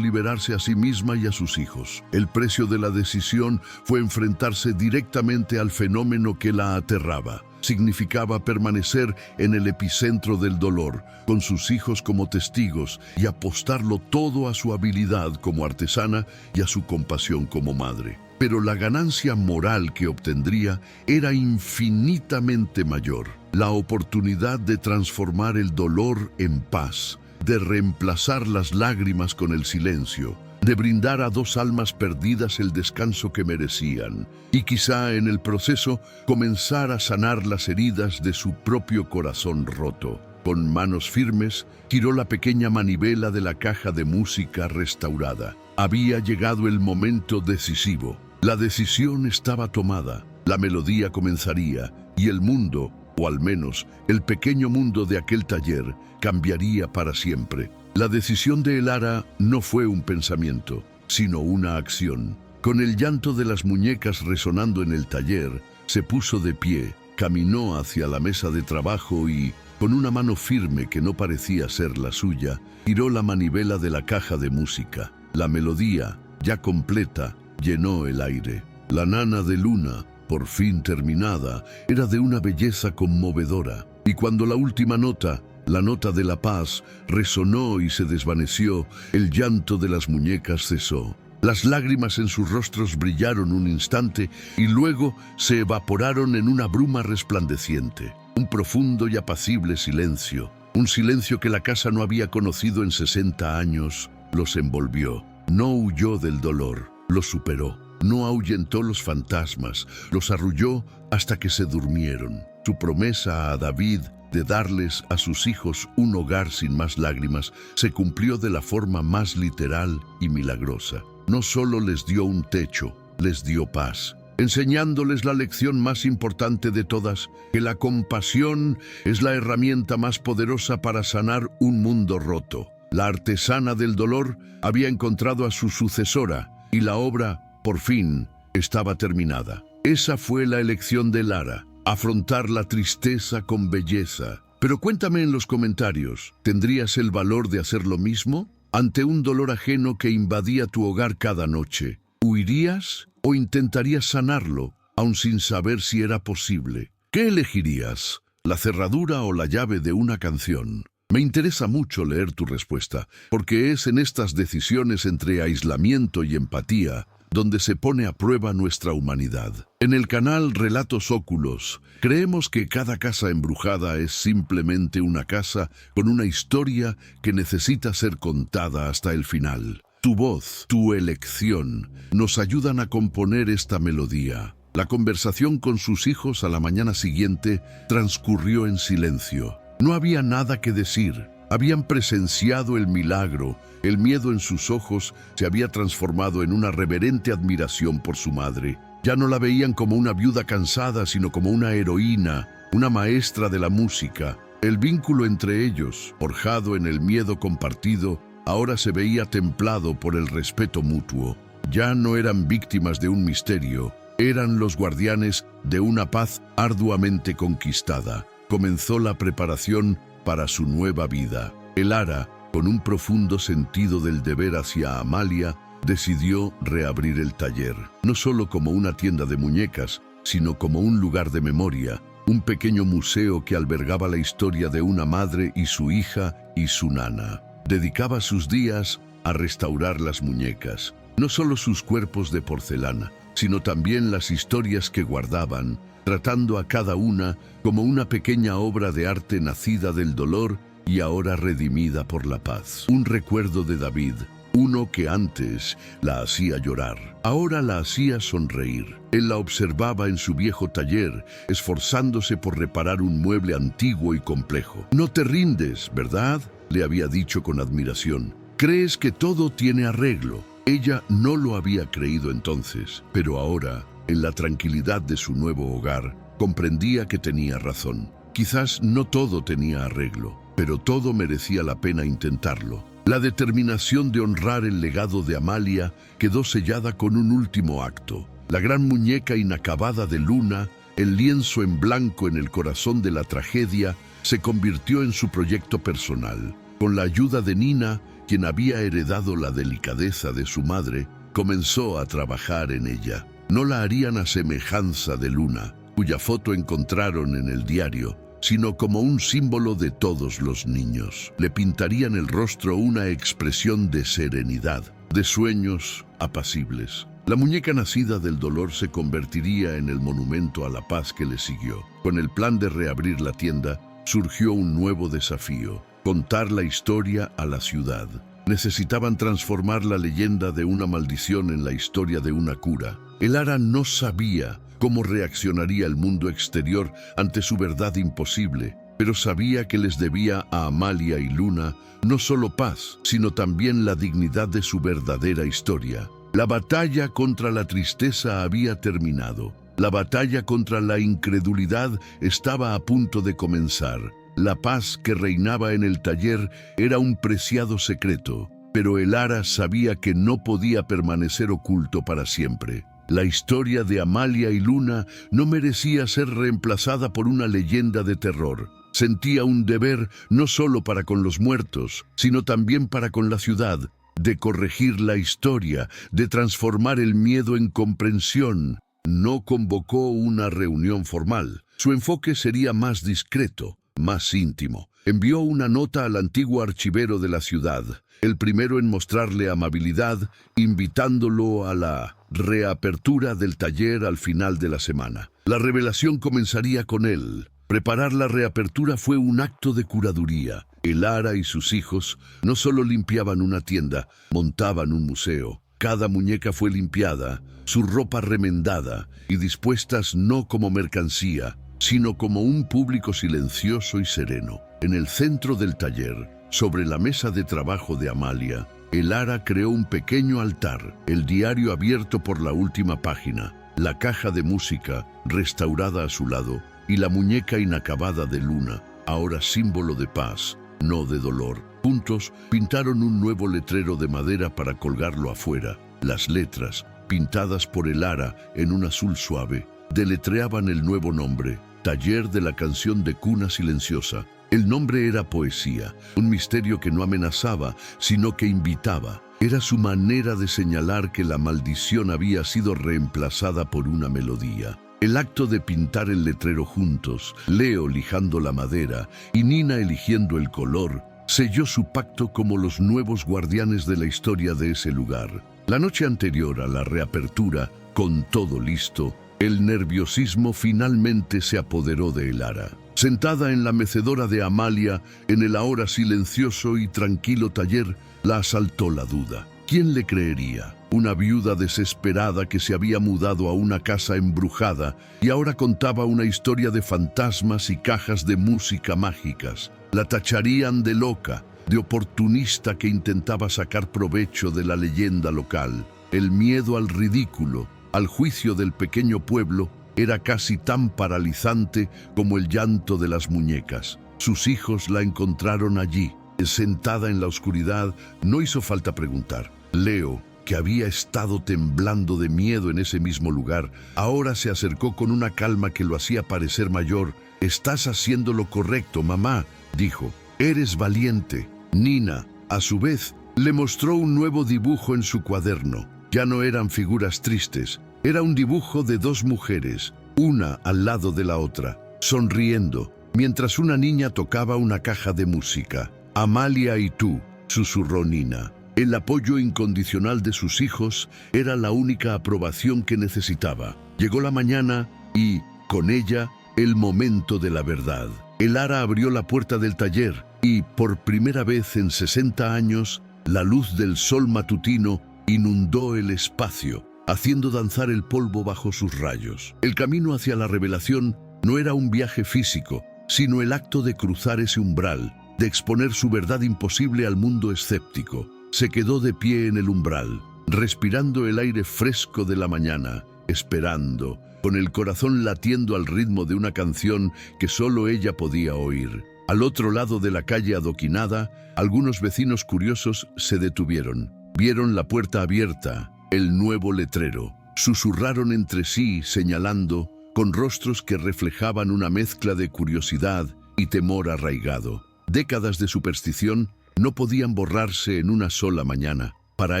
liberarse a sí misma y a sus hijos. El precio de la decisión fue enfrentarse directamente al fenómeno que la aterraba. Significaba permanecer en el epicentro del dolor, con sus hijos como testigos, y apostarlo todo a su habilidad como artesana y a su compasión como madre. Pero la ganancia moral que obtendría era infinitamente mayor. La oportunidad de transformar el dolor en paz, de reemplazar las lágrimas con el silencio, de brindar a dos almas perdidas el descanso que merecían, y quizá en el proceso comenzar a sanar las heridas de su propio corazón roto. Con manos firmes, giró la pequeña manivela de la caja de música restaurada. Había llegado el momento decisivo. La decisión estaba tomada, la melodía comenzaría, y el mundo, o al menos el pequeño mundo de aquel taller, cambiaría para siempre. La decisión de Elara no fue un pensamiento, sino una acción. Con el llanto de las muñecas resonando en el taller, se puso de pie, caminó hacia la mesa de trabajo y, con una mano firme que no parecía ser la suya, giró la manivela de la caja de música. La melodía, ya completa, llenó el aire. La nana de Luna, por fin terminada, era de una belleza conmovedora. Y cuando la última nota, la nota de la paz, resonó y se desvaneció, el llanto de las muñecas cesó. Las lágrimas en sus rostros brillaron un instante y luego se evaporaron en una bruma resplandeciente. Un profundo y apacible silencio, un silencio que la casa no había conocido en 60 años, los envolvió. No huyó del dolor, lo superó. No ahuyentó los fantasmas, los arrulló hasta que se durmieron. Su promesa a David de darles a sus hijos un hogar sin más lágrimas se cumplió de la forma más literal y milagrosa. No solo les dio un techo, les dio paz, enseñándoles la lección más importante de todas, que la compasión es la herramienta más poderosa para sanar un mundo roto. La artesana del dolor había encontrado a su sucesora y la obra, por fin, estaba terminada. Esa fue la elección de Lara, afrontar la tristeza con belleza. Pero cuéntame en los comentarios, ¿tendrías el valor de hacer lo mismo? Ante un dolor ajeno que invadía tu hogar cada noche, ¿huirías o intentarías sanarlo, aun sin saber si era posible? ¿Qué elegirías? ¿La cerradura o la llave de una canción? Me interesa mucho leer tu respuesta, porque es en estas decisiones entre aislamiento y empatía donde se pone a prueba nuestra humanidad. En el canal Relatos Óculos, creemos que cada casa embrujada es simplemente una casa con una historia que necesita ser contada hasta el final. Tu voz, tu elección, nos ayudan a componer esta melodía. La conversación con sus hijos a la mañana siguiente transcurrió en silencio. No había nada que decir. Habían presenciado el milagro. El miedo en sus ojos se había transformado en una reverente admiración por su madre. Ya no la veían como una viuda cansada, sino como una heroína, una maestra de la música. El vínculo entre ellos, forjado en el miedo compartido, ahora se veía templado por el respeto mutuo. Ya no eran víctimas de un misterio, eran los guardianes de una paz arduamente conquistada. Comenzó la preparación para su nueva vida. Elara, con un profundo sentido del deber hacia Amalia, decidió reabrir el taller, no solo como una tienda de muñecas, sino como un lugar de memoria, un pequeño museo que albergaba la historia de una madre y su hija y su nana. Dedicaba sus días a restaurar las muñecas, no solo sus cuerpos de porcelana, sino también las historias que guardaban, tratando a cada una como una pequeña obra de arte nacida del dolor y ahora redimida por la paz. Un recuerdo de David, uno que antes la hacía llorar, ahora la hacía sonreír. Él la observaba en su viejo taller, esforzándose por reparar un mueble antiguo y complejo. «No te rindes, ¿verdad?», le había dicho con admiración. «Crees que todo tiene arreglo». Ella no lo había creído entonces, pero ahora, en la tranquilidad de su nuevo hogar, comprendía que tenía razón. Quizás no todo tenía arreglo, pero todo merecía la pena intentarlo. La determinación de honrar el legado de Amalia quedó sellada con un último acto. La gran muñeca inacabada de Luna, el lienzo en blanco en el corazón de la tragedia, se convirtió en su proyecto personal. Con la ayuda de Nina, quien había heredado la delicadeza de su madre, comenzó a trabajar en ella. No la harían a semejanza de Luna, cuya foto encontraron en el diario, sino como un símbolo de todos los niños. Le pintarían el rostro una expresión de serenidad, de sueños apacibles. La muñeca nacida del dolor se convertiría en el monumento a la paz que le siguió. Con el plan de reabrir la tienda, surgió un nuevo desafío: contar la historia a la ciudad. Necesitaban transformar la leyenda de una maldición en la historia de una cura. Elara no sabía cómo reaccionaría el mundo exterior ante su verdad imposible, pero sabía que les debía a Amalia y Luna no solo paz, sino también la dignidad de su verdadera historia. La batalla contra la tristeza había terminado. La batalla contra la incredulidad estaba a punto de comenzar. La paz que reinaba en el taller era un preciado secreto, pero Elara sabía que no podía permanecer oculto para siempre. La historia de Amalia y Luna no merecía ser reemplazada por una leyenda de terror. Sentía un deber no solo para con los muertos, sino también para con la ciudad, de corregir la historia, de transformar el miedo en comprensión. No convocó una reunión formal. Su enfoque sería más discreto, más íntimo. Envió una nota al antiguo archivero de la ciudad, el primero en mostrarle amabilidad, invitándolo a la reapertura del taller al final de la semana. La revelación comenzaría con él. Preparar la reapertura fue un acto de curaduría. Elara y sus hijos no solo limpiaban una tienda, montaban un museo. Cada muñeca fue limpiada, su ropa remendada y dispuestas no como mercancía, sino como un público silencioso y sereno. En el centro del taller, sobre la mesa de trabajo de Amalia, Elara creó un pequeño altar, el diario abierto por la última página, la caja de música restaurada a su lado y la muñeca inacabada de Luna, ahora símbolo de paz, no de dolor. Juntos pintaron un nuevo letrero de madera para colgarlo afuera. Las letras, pintadas por Elara en un azul suave, deletreaban el nuevo nombre: Taller de la Canción de Cuna Silenciosa. El nombre era poesía, un misterio que no amenazaba, sino que invitaba. Era su manera de señalar que la maldición había sido reemplazada por una melodía. El acto de pintar el letrero juntos, Leo lijando la madera y Nina eligiendo el color, selló su pacto como los nuevos guardianes de la historia de ese lugar. La noche anterior a la reapertura, con todo listo, el nerviosismo finalmente se apoderó de Elara. Sentada en la mecedora de Amalia, en el ahora silencioso y tranquilo taller, la asaltó la duda. ¿Quién le creería? Una viuda desesperada que se había mudado a una casa embrujada y ahora contaba una historia de fantasmas y cajas de música mágicas. La tacharían de loca, de oportunista que intentaba sacar provecho de la leyenda local. El miedo al ridículo, al juicio del pequeño pueblo, era casi tan paralizante como el llanto de las muñecas. Sus hijos la encontraron allí, sentada en la oscuridad, no hizo falta preguntar. Leo, que había estado temblando de miedo en ese mismo lugar, ahora se acercó con una calma que lo hacía parecer mayor. «Estás haciendo lo correcto, mamá», dijo. «Eres valiente». Nina, a su vez, le mostró un nuevo dibujo en su cuaderno. Ya no eran figuras tristes, era un dibujo de dos mujeres, una al lado de la otra, sonriendo, mientras una niña tocaba una caja de música. «Amalia y tú», susurró Nina. El apoyo incondicional de sus hijos era la única aprobación que necesitaba. Llegó la mañana y, con ella, el momento de la verdad. El ara abrió la puerta del taller y, por primera vez en 60 años, la luz del sol matutino inundó el espacio, haciendo danzar el polvo bajo sus rayos. El camino hacia la revelación no era un viaje físico, sino el acto de cruzar ese umbral, de exponer su verdad imposible al mundo escéptico. Se quedó de pie en el umbral, respirando el aire fresco de la mañana, esperando, con el corazón latiendo al ritmo de una canción que solo ella podía oír. Al otro lado de la calle adoquinada, algunos vecinos curiosos se detuvieron. Vieron la puerta abierta, el nuevo letrero. Susurraron entre sí, señalando, con rostros que reflejaban una mezcla de curiosidad y temor arraigado. Décadas de superstición no podían borrarse en una sola mañana. Para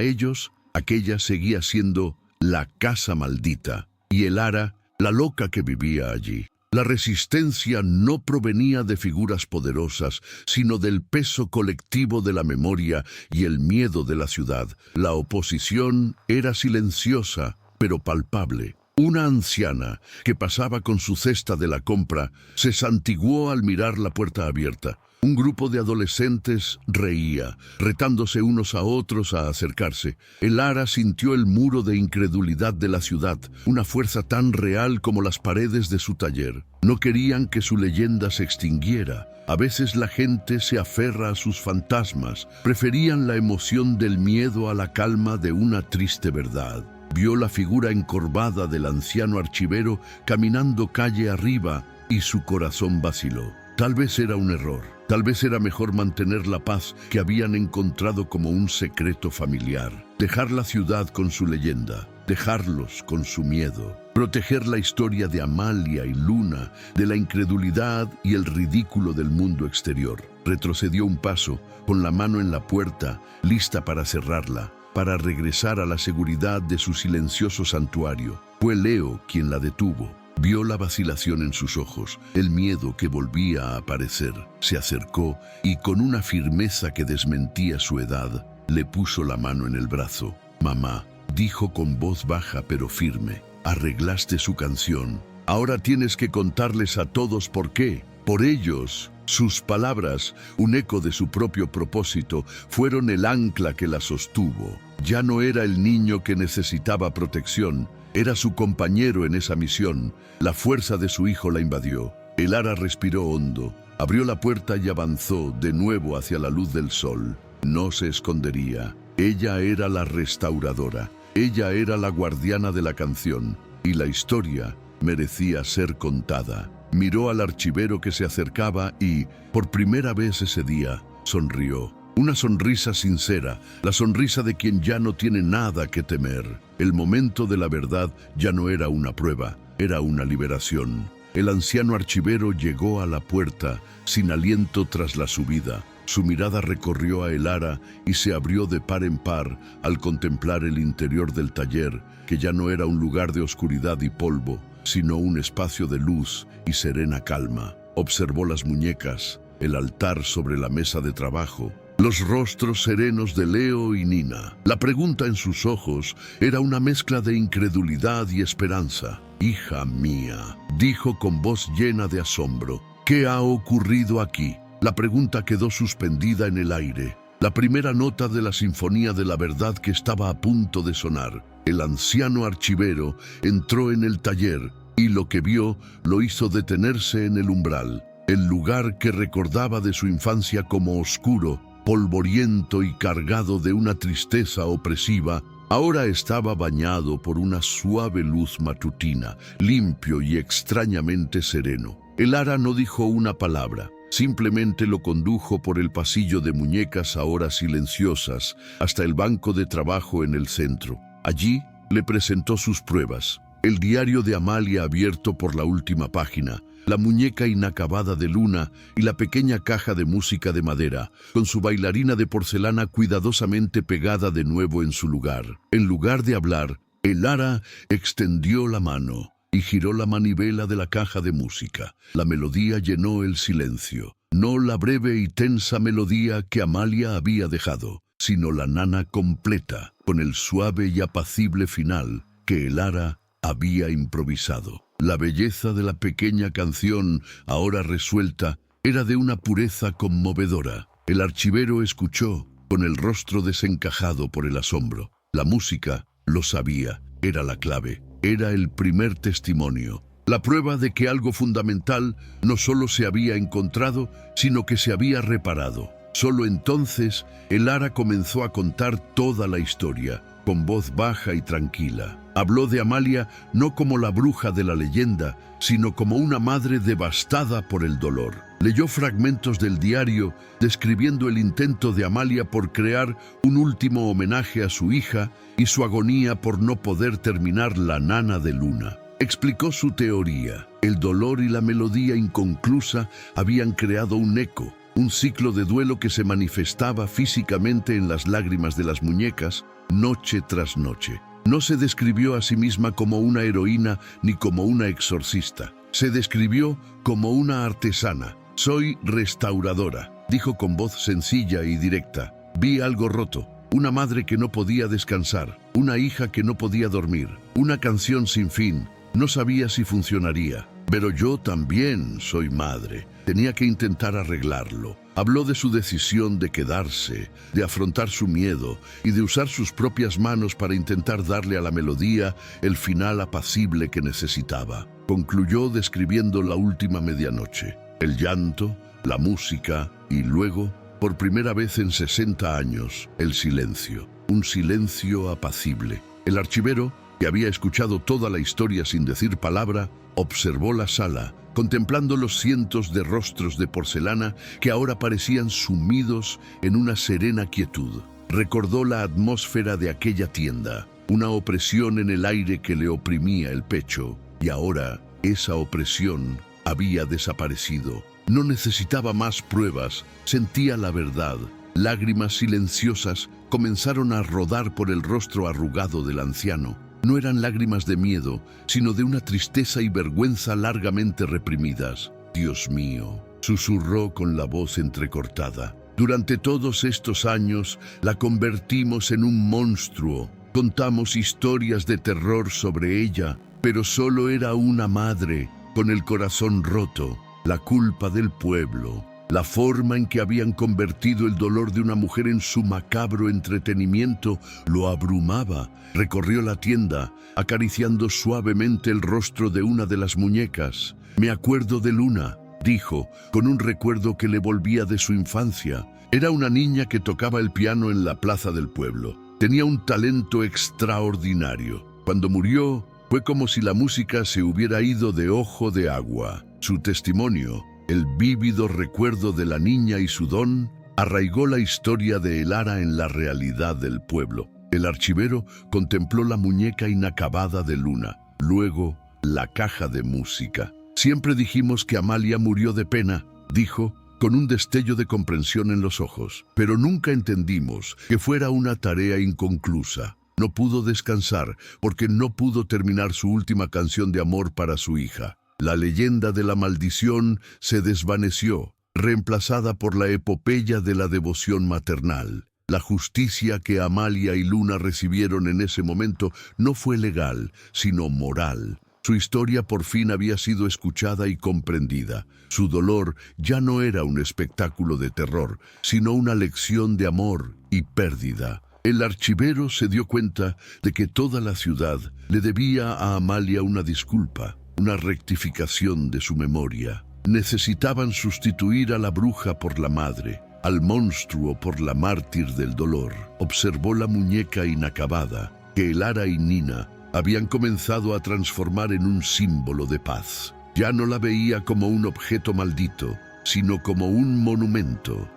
ellos, aquella seguía siendo la casa maldita, y el ara, la loca que vivía allí. La resistencia no provenía de figuras poderosas, sino del peso colectivo de la memoria y el miedo de la ciudad. La oposición era silenciosa, pero palpable. Una anciana, que pasaba con su cesta de la compra, se santiguó al mirar la puerta abierta. Un grupo de adolescentes reía, retándose unos a otros a acercarse. El ara sintió el muro de incredulidad de la ciudad, una fuerza tan real como las paredes de su taller. No querían que su leyenda se extinguiera. A veces la gente se aferra a sus fantasmas. Preferían la emoción del miedo a la calma de una triste verdad. Vio la figura encorvada del anciano archivero caminando calle arriba y su corazón vaciló. Tal vez era un error. Tal vez era mejor mantener la paz que habían encontrado como un secreto familiar. Dejar la ciudad con su leyenda, dejarlos con su miedo. Proteger la historia de Amalia y Luna de la incredulidad y el ridículo del mundo exterior. Retrocedió un paso, con la mano en la puerta, lista para cerrarla, para regresar a la seguridad de su silencioso santuario. Fue Leo quien la detuvo. Vio la vacilación en sus ojos, el miedo que volvía a aparecer. Se acercó y, con una firmeza que desmentía su edad, le puso la mano en el brazo. «Mamá», dijo con voz baja pero firme, «arreglaste su canción. Ahora tienes que contarles a todos por qué. Por ellos». Sus palabras, un eco de su propio propósito, fueron el ancla que la sostuvo. Ya no era el niño que necesitaba protección, era su compañero en esa misión. La fuerza de su hijo la invadió. El ara respiró hondo, abrió la puerta y avanzó de nuevo hacia la luz del sol. No se escondería. Ella era la restauradora. Ella era la guardiana de la canción. Y la historia merecía ser contada. Miró al archivero que se acercaba y, por primera vez ese día, sonrió. Una sonrisa sincera, la sonrisa de quien ya no tiene nada que temer. El momento de la verdad ya no era una prueba, era una liberación. El anciano archivero llegó a la puerta, sin aliento tras la subida. Su mirada recorrió a el ara y se abrió de par en par al contemplar el interior del taller, que ya no era un lugar de oscuridad y polvo, sino un espacio de luz y serena calma. Observó las muñecas, el altar sobre la mesa de trabajo, los rostros serenos de Leo y Nina. La pregunta en sus ojos era una mezcla de incredulidad y esperanza. «Hija mía», dijo con voz llena de asombro, «¿qué ha ocurrido aquí?». La pregunta quedó suspendida en el aire. La primera nota de la sinfonía de la verdad que estaba a punto de sonar. El anciano archivero entró en el taller y lo que vio lo hizo detenerse en el umbral. El lugar que recordaba de su infancia como oscuro, polvoriento y cargado de una tristeza opresiva, ahora estaba bañado por una suave luz matutina, limpio y extrañamente sereno. El ara no dijo una palabra. Simplemente lo condujo por el pasillo de muñecas ahora silenciosas hasta el banco de trabajo en el centro. Allí le presentó sus pruebas: el diario de Amalia abierto por la última página, la muñeca inacabada de Luna y la pequeña caja de música de madera, con su bailarina de porcelana cuidadosamente pegada de nuevo en su lugar. En lugar de hablar, Elara extendió la mano y giró la manivela de la caja de música. La melodía llenó el silencio. No la breve y tensa melodía que Amalia había dejado, sino la nana completa, con el suave y apacible final que Elara había improvisado. La belleza de la pequeña canción, ahora resuelta, era de una pureza conmovedora. El archivero escuchó, con el rostro desencajado por el asombro. La música, lo sabía, era la clave, era el primer testimonio, la prueba de que algo fundamental no solo se había encontrado, sino que se había reparado. Solo entonces, Elara comenzó a contar toda la historia, con voz baja y tranquila. Habló de Amalia no como la bruja de la leyenda, sino como una madre devastada por el dolor. Leyó fragmentos del diario describiendo el intento de Amalia por crear un último homenaje a su hija y su agonía por no poder terminar La nana de Luna. Explicó su teoría. El dolor y la melodía inconclusa habían creado un eco, un ciclo de duelo que se manifestaba físicamente en las lágrimas de las muñecas, noche tras noche. No se describió a sí misma como una heroína ni como una exorcista. Se describió como una artesana. «Soy restauradora», dijo con voz sencilla y directa. «Vi algo roto, una madre que no podía descansar, una hija que no podía dormir, una canción sin fin. No sabía si funcionaría. Pero yo también soy madre. Tenía que intentar arreglarlo». Habló de su decisión de quedarse, de afrontar su miedo y de usar sus propias manos para intentar darle a la melodía el final apacible que necesitaba. Concluyó describiendo la última medianoche, el llanto, la música y luego, por primera vez en 60 años, el silencio. Un silencio apacible. El archivero, que había escuchado toda la historia sin decir palabra, observó la sala, contemplando los cientos de rostros de porcelana que ahora parecían sumidos en una serena quietud. Recordó la atmósfera de aquella tienda, una opresión en el aire que le oprimía el pecho, y ahora esa opresión había desaparecido. No necesitaba más pruebas, sentía la verdad. Lágrimas silenciosas comenzaron a rodar por el rostro arrugado del anciano. No eran lágrimas de miedo, sino de una tristeza y vergüenza largamente reprimidas. «Dios mío», susurró con la voz entrecortada. «Durante todos estos años la convertimos en un monstruo. Contamos historias de terror sobre ella, pero solo era una madre, con el corazón roto, la culpa del pueblo». La forma en que habían convertido el dolor de una mujer en su macabro entretenimiento lo abrumaba. Recorrió la tienda, acariciando suavemente el rostro de una de las muñecas. «Me acuerdo de Luna», dijo, con un recuerdo que le volvía de su infancia. Era una niña que tocaba el piano en la plaza del pueblo. Tenía un talento extraordinario. Cuando murió, fue como si la música se hubiera ido de ojo de agua. Su testimonio, el vívido recuerdo de la niña y su don, arraigó la historia de Elara en la realidad del pueblo. El archivero contempló la muñeca inacabada de Luna, luego la caja de música. «Siempre dijimos que Amalia murió de pena», dijo, con un destello de comprensión en los ojos, «pero nunca entendimos que fuera una tarea inconclusa. No pudo descansar porque no pudo terminar su última canción de amor para su hija. La leyenda de la maldición se desvaneció, reemplazada por la epopeya de la devoción maternal. La justicia que Amalia y Luna recibieron en ese momento no fue legal, sino moral. Su historia por fin había sido escuchada y comprendida. Su dolor ya no era un espectáculo de terror, sino una lección de amor y pérdida». El archivero se dio cuenta de que toda la ciudad le debía a Amalia una disculpa, una rectificación de su memoria. Necesitaban sustituir a la bruja por la madre, al monstruo por la mártir del dolor. Observó la muñeca inacabada, que Elara y Nina habían comenzado a transformar en un símbolo de paz. Ya no la veía como un objeto maldito, sino como un monumento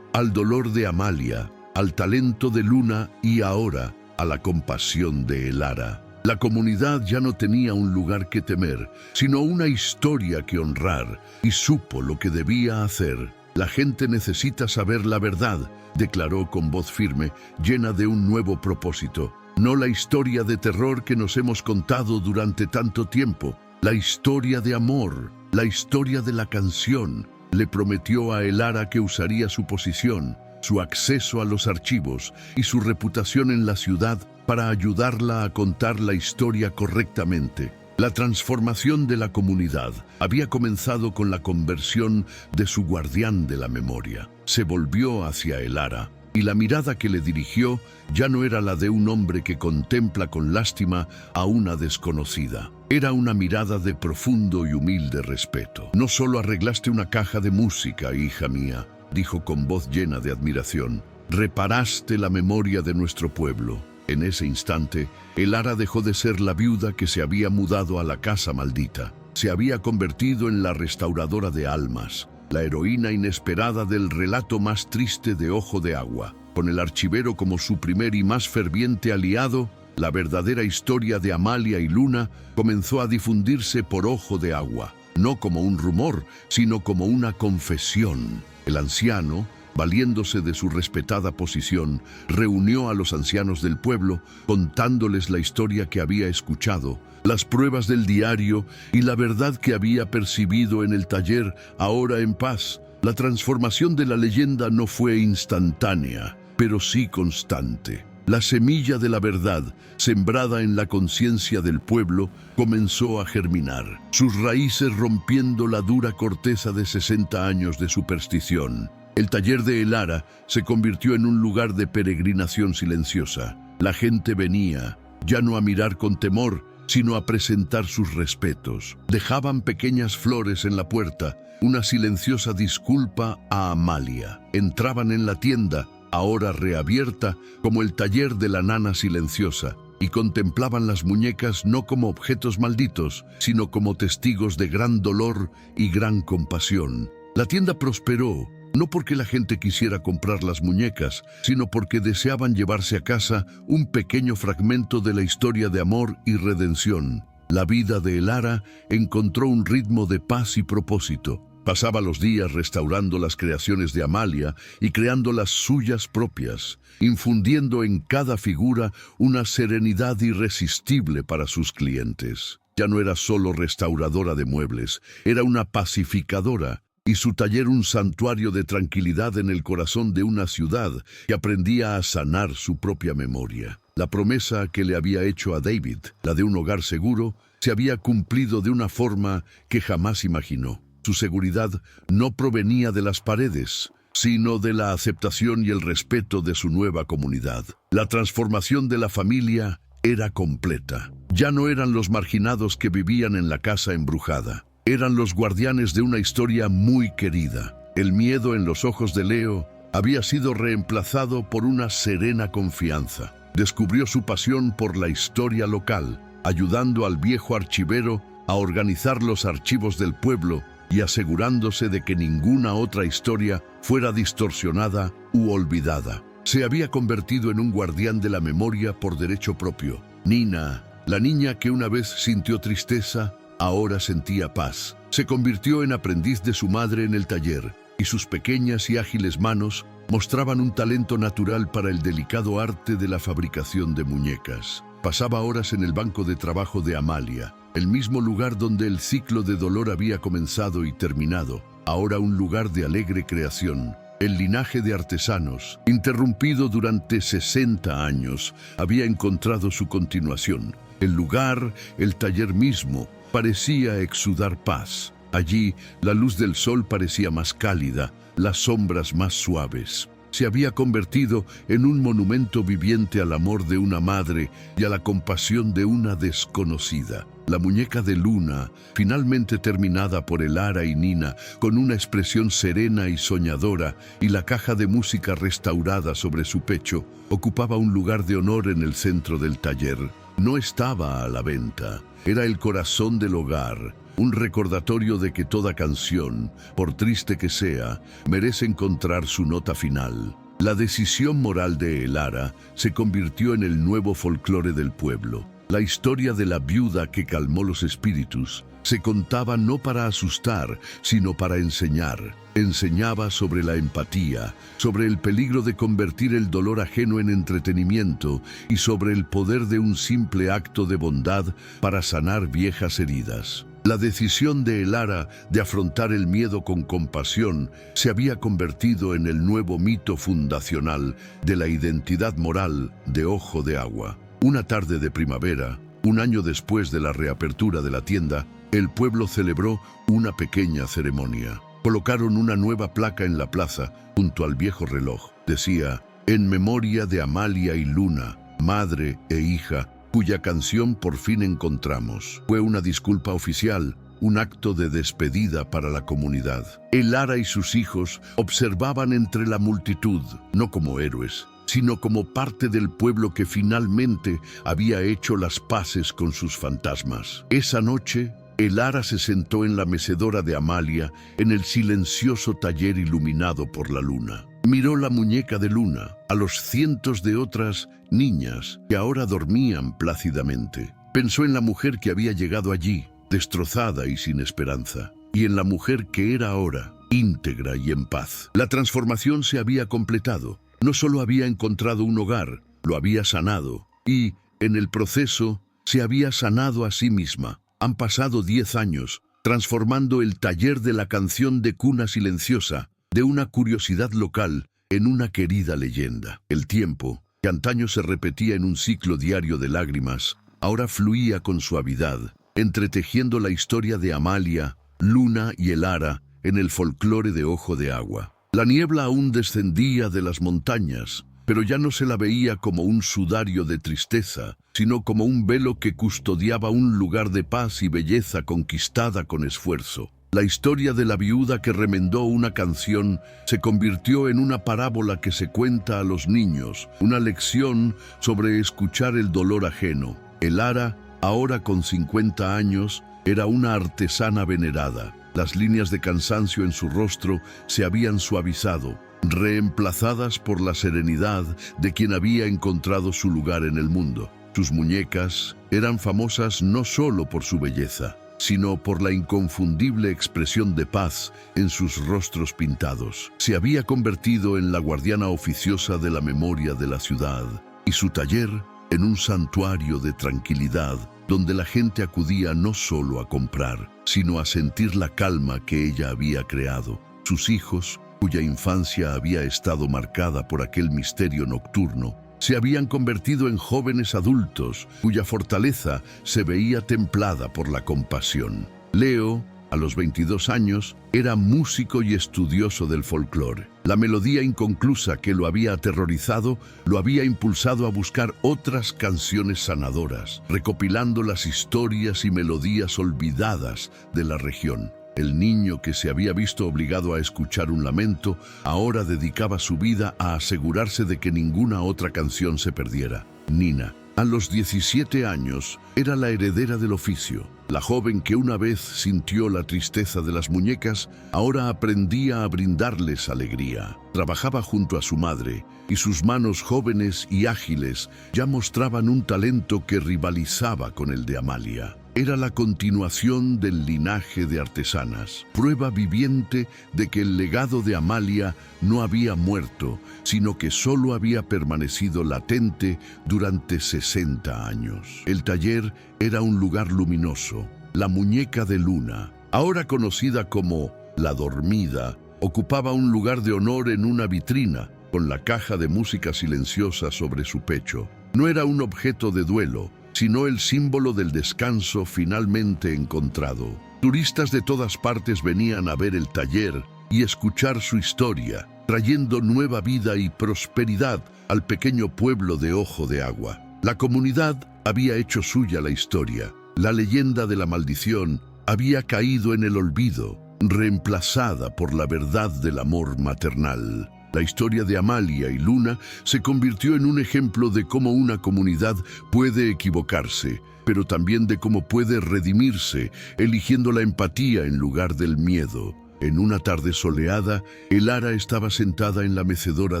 al dolor de Amalia, al talento de Luna y ahora a la compasión de Elara. La comunidad ya no tenía un lugar que temer, sino una historia que honrar, y supo lo que debía hacer. La gente necesita saber la verdad, declaró con voz firme, llena de un nuevo propósito. No la historia de terror que nos hemos contado durante tanto tiempo, la historia de amor, la historia de la canción. Le prometió a Elara que usaría su posición, su acceso a los archivos y su reputación en la ciudad para ayudarla a contar la historia correctamente. La transformación de la comunidad había comenzado con la conversión de su guardián de la memoria. Se volvió hacia Elara, y la mirada que le dirigió ya no era la de un hombre que contempla con lástima a una desconocida. Era una mirada de profundo y humilde respeto. No solo arreglaste una caja de música, hija mía, dijo con voz llena de admiración. Reparaste la memoria de nuestro pueblo. En ese instante, Elara dejó de ser la viuda que se había mudado a la casa maldita. Se había convertido en la restauradora de almas, la heroína inesperada del relato más triste de Ojo de Agua. Con el archivero como su primer y más ferviente aliado, la verdadera historia de Amalia y Luna comenzó a difundirse por Ojo de Agua, no como un rumor, sino como una confesión. El anciano, valiéndose de su respetada posición, reunió a los ancianos del pueblo, contándoles la historia que había escuchado, las pruebas del diario y la verdad que había percibido en el taller, ahora en paz. La transformación de la leyenda no fue instantánea, pero sí constante. La semilla de la verdad, sembrada en la conciencia del pueblo, comenzó a germinar, sus raíces rompiendo la dura corteza de 60 años de superstición. El taller de Elara se convirtió en un lugar de peregrinación silenciosa. La gente venía, ya no a mirar con temor, sino a presentar sus respetos. Dejaban pequeñas flores en la puerta, una silenciosa disculpa a Amalia. Entraban en la tienda, ahora reabierta, como el taller de la nana silenciosa, y contemplaban las muñecas no como objetos malditos, sino como testigos de gran dolor y gran compasión. La tienda prosperó, no porque la gente quisiera comprar las muñecas, sino porque deseaban llevarse a casa un pequeño fragmento de la historia de amor y redención. La vida de Elara encontró un ritmo de paz y propósito. Pasaba los días restaurando las creaciones de Amalia y creando las suyas propias, infundiendo en cada figura una serenidad irresistible para sus clientes. Ya no era solo restauradora de muebles, era una pacificadora, y su taller un santuario de tranquilidad en el corazón de una ciudad que aprendía a sanar su propia memoria. La promesa que le había hecho a David, la de un hogar seguro, se había cumplido de una forma que jamás imaginó. Su seguridad no provenía de las paredes, sino de la aceptación y el respeto de su nueva comunidad. La transformación de la familia era completa. Ya no eran los marginados que vivían en la casa embrujada. Eran los guardianes de una historia muy querida. El miedo en los ojos de Leo había sido reemplazado por una serena confianza. Descubrió su pasión por la historia local, ayudando al viejo archivero a organizar los archivos del pueblo y asegurándose de que ninguna otra historia fuera distorsionada u olvidada. Se había convertido en un guardián de la memoria por derecho propio. Nina, la niña que una vez sintió tristeza, ahora sentía paz. Se convirtió en aprendiz de su madre en el taller, y sus pequeñas y ágiles manos mostraban un talento natural para el delicado arte de la fabricación de muñecas. Pasaba horas en el banco de trabajo de Amalia, el mismo lugar donde el ciclo de dolor había comenzado y terminado, ahora un lugar de alegre creación. El linaje de artesanos, interrumpido durante 60 años, había encontrado su continuación. El lugar, el taller mismo, parecía exudar paz. Allí, la luz del sol parecía más cálida, las sombras más suaves. Se había convertido en un monumento viviente al amor de una madre y a la compasión de una desconocida. La muñeca de Luna, finalmente terminada por Elara y Nina, con una expresión serena y soñadora, y la caja de música restaurada sobre su pecho, ocupaba un lugar de honor en el centro del taller. No estaba a la venta. Era el corazón del hogar, un recordatorio de que toda canción, por triste que sea, merece encontrar su nota final. La decisión moral de Elara se convirtió en el nuevo folclore del pueblo. La historia de la viuda que calmó los espíritus se contaba no para asustar, sino para enseñar. Enseñaba sobre la empatía, sobre el peligro de convertir el dolor ajeno en entretenimiento y sobre el poder de un simple acto de bondad para sanar viejas heridas. La decisión de Elara de afrontar el miedo con compasión se había convertido en el nuevo mito fundacional de la identidad moral de Ojo de Agua. Una tarde de primavera, un año después de la reapertura de la tienda, el pueblo celebró una pequeña ceremonia. Colocaron una nueva placa en la plaza, junto al viejo reloj. Decía, en memoria de Amalia y Luna, madre e hija, cuya canción por fin encontramos. Fue una disculpa oficial, un acto de despedida para la comunidad. Elara y sus hijos observaban entre la multitud, no como héroes, sino como parte del pueblo que finalmente había hecho las paces con sus fantasmas. Esa noche, Elara se sentó en la mecedora de Amalia, en el silencioso taller iluminado por la luna. Miró la muñeca de Luna, a los cientos de otras niñas que ahora dormían plácidamente. Pensó en la mujer que había llegado allí, destrozada y sin esperanza, y en la mujer que era ahora, íntegra y en paz. La transformación se había completado. No solo había encontrado un hogar, lo había sanado, y, en el proceso, se había sanado a sí misma. Han pasado 10 años, transformando el taller de la canción de cuna silenciosa, de una curiosidad local, en una querida leyenda. El tiempo, que antaño se repetía en un ciclo diario de lágrimas, ahora fluía con suavidad, entretejiendo la historia de Amalia, Luna y Elara en el folclore de Ojo de Agua. La niebla aún descendía de las montañas, pero ya no se la veía como un sudario de tristeza, sino como un velo que custodiaba un lugar de paz y belleza conquistada con esfuerzo. La historia de la viuda que remendó una canción se convirtió en una parábola que se cuenta a los niños, una lección sobre escuchar el dolor ajeno. Elara, ahora con 50 años, era una artesana venerada. Las líneas de cansancio en su rostro se habían suavizado, reemplazadas por la serenidad de quien había encontrado su lugar en el mundo. Sus muñecas eran famosas no solo por su belleza, sino por la inconfundible expresión de paz en sus rostros pintados. Se había convertido en la guardiana oficiosa de la memoria de la ciudad, y su taller en un santuario de tranquilidad, donde la gente acudía no solo a comprar, sino a sentir la calma que ella había creado. Sus hijos, cuya infancia había estado marcada por aquel misterio nocturno, se habían convertido en jóvenes adultos, cuya fortaleza se veía templada por la compasión. Leo, a los 22 años, era músico y estudioso del folclore. La melodía inconclusa que lo había aterrorizado lo había impulsado a buscar otras canciones sanadoras, recopilando las historias y melodías olvidadas de la región. El niño que se había visto obligado a escuchar un lamento, ahora dedicaba su vida a asegurarse de que ninguna otra canción se perdiera. Nina, a los 17 años, era la heredera del oficio. La joven que una vez sintió la tristeza de las muñecas, ahora aprendía a brindarles alegría. Trabajaba junto a su madre, y sus manos jóvenes y ágiles ya mostraban un talento que rivalizaba con el de Amalia. Era la continuación del linaje de artesanas, prueba viviente de que el legado de Amalia no había muerto, sino que solo había permanecido latente durante 60 años. El taller era un lugar luminoso. La muñeca de Luna, ahora conocida como La Dormida, ocupaba un lugar de honor en una vitrina, con la caja de música silenciosa sobre su pecho. No era un objeto de duelo, sino el símbolo del descanso finalmente encontrado. Turistas de todas partes venían a ver el taller y escuchar su historia, trayendo nueva vida y prosperidad al pequeño pueblo de Ojo de Agua. La comunidad había hecho suya la historia. La leyenda de la maldición había caído en el olvido, reemplazada por la verdad del amor maternal. La historia de Amalia y Luna se convirtió en un ejemplo de cómo una comunidad puede equivocarse, pero también de cómo puede redimirse, eligiendo la empatía en lugar del miedo. En una tarde soleada, Elara estaba sentada en la mecedora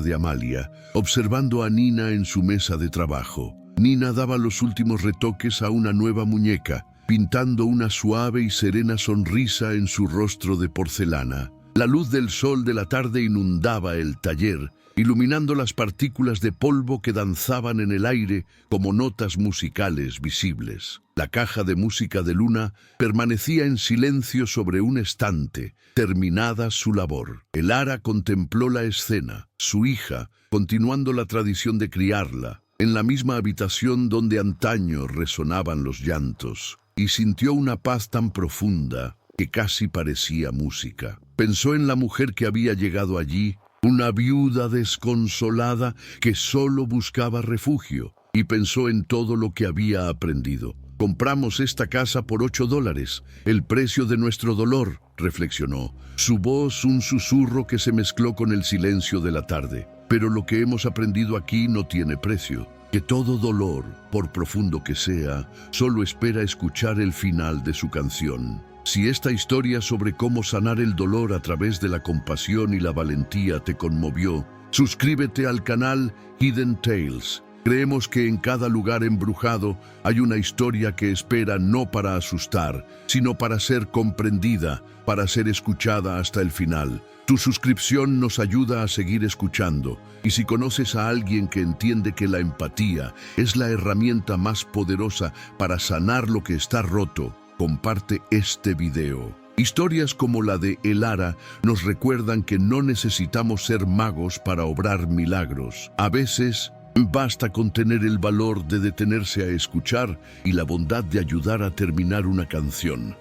de Amalia, observando a Nina en su mesa de trabajo. Nina daba los últimos retoques a una nueva muñeca, pintando una suave y serena sonrisa en su rostro de porcelana. La luz del sol de la tarde inundaba el taller, iluminando las partículas de polvo que danzaban en el aire como notas musicales visibles. La caja de música de Luna permanecía en silencio sobre un estante, terminada su labor. Elara contempló la escena, su hija, continuando la tradición de criarla, en la misma habitación donde antaño resonaban los llantos, y sintió una paz tan profunda que casi parecía música. Pensó en la mujer que había llegado allí, una viuda desconsolada que solo buscaba refugio, y pensó en todo lo que había aprendido. Compramos esta casa por $8, el precio de nuestro dolor, reflexionó. Su voz un susurro que se mezcló con el silencio de la tarde. Pero lo que hemos aprendido aquí no tiene precio. Que todo dolor, por profundo que sea, solo espera escuchar el final de su canción. Si esta historia sobre cómo sanar el dolor a través de la compasión y la valentía te conmovió, suscríbete al canal Hidden Tales. Creemos que en cada lugar embrujado hay una historia que espera no para asustar, sino para ser comprendida, para ser escuchada hasta el final. Tu suscripción nos ayuda a seguir escuchando, y si conoces a alguien que entiende que la empatía es la herramienta más poderosa para sanar lo que está roto, comparte este video. Historias como la de Elara nos recuerdan que no necesitamos ser magos para obrar milagros. A veces, basta con tener el valor de detenerse a escuchar y la bondad de ayudar a terminar una canción.